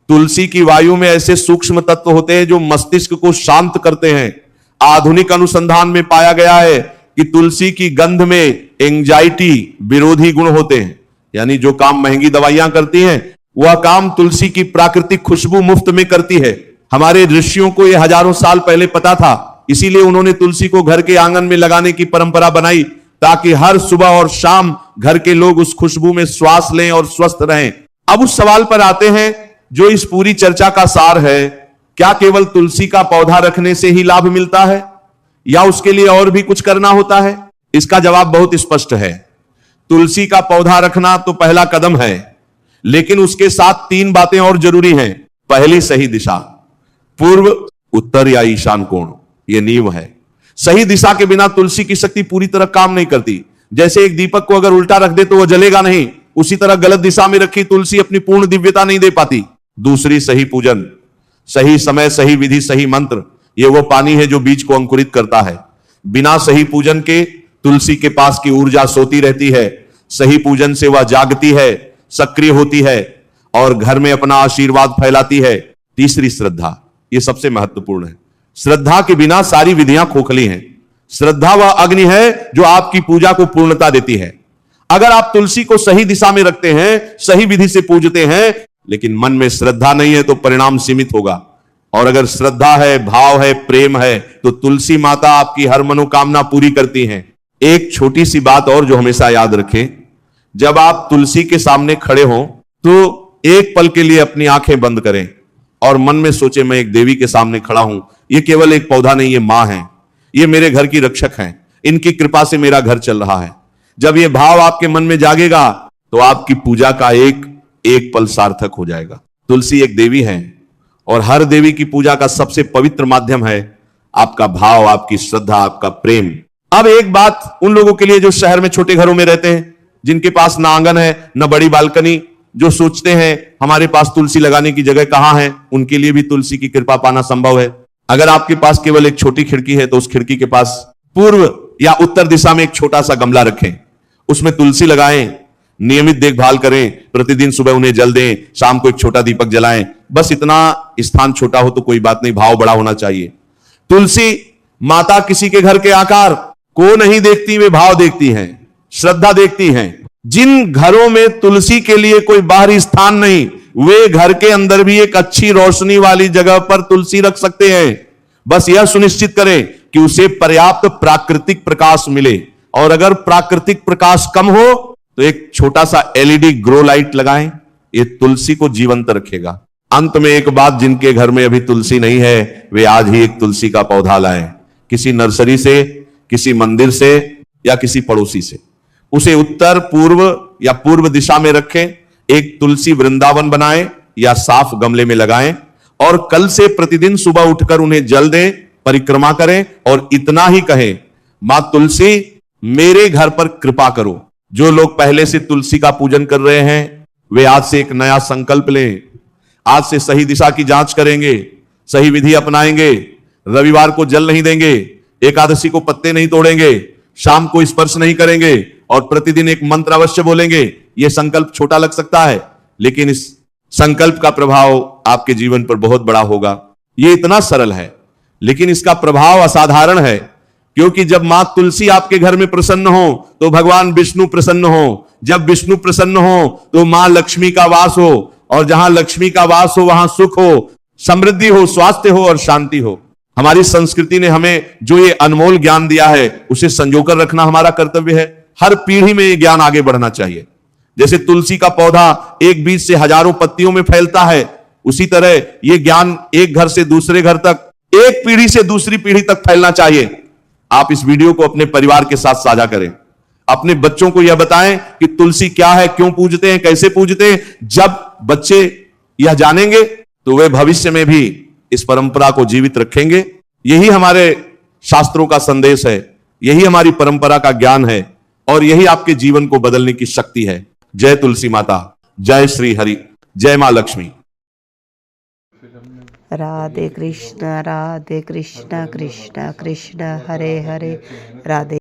तुलसी की वायु में ऐसे सूक्ष्म तत्व होते हैं जो मस्तिष्क को शांत करते हैं। आधुनिक अनुसंधान में पाया गया है कि तुलसी की गंध में एंजाइटी विरोधी गुण होते हैं, यानी जो काम महंगी दवाइयां करती हैं वह काम तुलसी की प्राकृतिक खुशबू मुफ्त में करती है। हमारे ऋषियों को यह हजारों साल पहले पता था, इसीलिए उन्होंने तुलसी को घर के आंगन में लगाने की परंपरा बनाई, ताकि हर सुबह और शाम घर के लोग उस खुशबू में श्वास लें और स्वस्थ रहें। अब उस सवाल पर आते हैं जो इस पूरी चर्चा का सार है, क्या केवल तुलसी का पौधा रखने से ही लाभ मिलता है या उसके लिए और भी कुछ करना होता है? इसका जवाब बहुत स्पष्ट है। तुलसी का पौधा रखना तो पहला कदम है, लेकिन उसके साथ 3 बातें और जरूरी हैं। पहली, सही दिशा, पूर्व, उत्तर या ईशान कोण, यह नींव है। सही दिशा के बिना तुलसी की शक्ति पूरी तरह काम नहीं करती। जैसे एक दीपक को अगर उल्टा रख दे तो वह जलेगा नहीं, उसी तरह गलत दिशा में रखी तुलसी अपनी पूर्ण दिव्यता नहीं दे पाती। दूसरी, सही पूजन, सही समय, सही विधि, सही मंत्र, यह वो पानी है जो बीज को अंकुरित करता है। बिना सही पूजन के तुलसी के पास की ऊर्जा सोती रहती है। सही पूजन से वह जागती है, सक्रिय होती है और घर में अपना आशीर्वाद फैलाती है। तीसरी, श्रद्धा, यह सबसे महत्वपूर्ण है। श्रद्धा के बिना सारी विधियां खोखली हैं। श्रद्धा वह अग्नि है जो आपकी पूजा को पूर्णता देती है। अगर आप तुलसी को सही दिशा में रखते हैं, सही विधि से पूजते हैं, लेकिन मन में श्रद्धा नहीं है तो परिणाम सीमित होगा। और अगर श्रद्धा है, भाव है, प्रेम है, तो तुलसी माता आपकी हर मनोकामना पूरी करती हैं। एक छोटी सी बात और जो हमेशा याद रखें, जब आप तुलसी के सामने खड़े हों तो एक पल के लिए अपनी आंखें बंद करें और मन में सोचें, मैं एक देवी के सामने खड़ा हूं। यह केवल एक पौधा नहीं, ये मां है, ये मेरे घर की रक्षक हैं, इनकी कृपा से मेरा घर चल रहा है। जब यह भाव आपके मन में जागेगा तो आपकी पूजा का एक एक पल सार्थक हो जाएगा। तुलसी एक देवी है और हर देवी की पूजा का सबसे पवित्र माध्यम है आपका भाव, आपकी श्रद्धा, आपका प्रेम। अब एक बात उन लोगों के लिए जो शहर में छोटे घरों में रहते हैं, जिनके पास ना आंगन है, ना बड़ी बालकनी, जो सोचते हैं हमारे पास तुलसी लगाने की जगह कहां है, उनके लिए भी तुलसी की कृपा पाना संभव है। अगर आपके पास केवल एक छोटी खिड़की है तो उस खिड़की के पास पूर्व या उत्तर दिशा में एक छोटा सा गमला रखें, उसमें तुलसी लगाएं, नियमित देखभाल करें, प्रतिदिन सुबह उन्हें जल दें, शाम को एक छोटा दीपक जलाएं। बस इतना, स्थान छोटा हो तो कोई बात नहीं, भाव बड़ा होना चाहिए। तुलसी माता किसी के घर के आकार को नहीं देखती, वे भाव देखती हैं, श्रद्धा देखती हैं। जिन घरों में तुलसी के लिए कोई बाहरी स्थान नहीं, वे घर के अंदर भी एक अच्छी रोशनी वाली जगह पर तुलसी रख सकते हैं। बस यह सुनिश्चित करें कि उसे पर्याप्त प्राकृतिक प्रकाश मिले, और अगर प्राकृतिक प्रकाश कम हो तो एक छोटा सा एलईडी ग्रो लाइट लगाएं, ये तुलसी को जीवंत रखेगा। अंत में एक बात, जिनके घर में अभी तुलसी नहीं है वे आज ही एक तुलसी का पौधा लाएं, किसी नर्सरी से, किसी मंदिर से या किसी पड़ोसी से। उसे उत्तर, पूर्व या पूर्व दिशा में रखें, एक तुलसी वृंदावन बनाएं या साफ गमले में लगाएं और कल से प्रतिदिन सुबह उठकर उन्हें जल दें, परिक्रमा करें और इतना ही कहें, मां तुलसी मेरे घर पर कृपा करो। जो लोग पहले से तुलसी का पूजन कर रहे हैं वे आज से एक नया संकल्प लें, आज से सही दिशा की जांच करेंगे, सही विधि अपनाएंगे, रविवार को जल नहीं देंगे, एकादशी को पत्ते नहीं तोड़ेंगे, शाम को स्पर्श नहीं करेंगे और प्रतिदिन एक मंत्र अवश्य बोलेंगे। यह संकल्प छोटा लग सकता है, लेकिन इस संकल्प का प्रभाव आपके जीवन पर बहुत बड़ा होगा। यह इतना सरल है, लेकिन इसका प्रभाव असाधारण है, क्योंकि जब मां तुलसी आपके घर में प्रसन्न हो तो भगवान विष्णु प्रसन्न हो, जब विष्णु प्रसन्न हो तो मां लक्ष्मी का वास हो, और जहां लक्ष्मी का वास हो वहां सुख हो, समृद्धि हो, स्वास्थ्य हो और शांति हो। हमारी संस्कृति ने हमें जो ये अनमोल ज्ञान दिया है उसे संजोकर रखना हमारा कर्तव्य है। हर पीढ़ी में ये ज्ञान आगे बढ़ना चाहिए। जैसे तुलसी का पौधा एक बीज से हजारों पत्तियों में फैलता है, उसी तरह ये ज्ञान एक घर से दूसरे घर तक, एक पीढ़ी से दूसरी पीढ़ी तक फैलना चाहिए। आप इस वीडियो को अपने परिवार के साथ साझा करें, अपने बच्चों को यह बताएं कि तुलसी क्या है, क्यों पूजते हैं, कैसे पूजते हैं। जब बच्चे यह जानेंगे तो वे भविष्य में भी इस परंपरा को जीवित रखेंगे। यही हमारे शास्त्रों का संदेश है, यही हमारी परंपरा का ज्ञान है और यही आपके जीवन को बदलने की शक्ति है। जय तुलसी माता, जय श्री हरि, जय मां लक्ष्मी। राधे कृष्ण कृष्ण कृष्ण हरे हरे, राधे।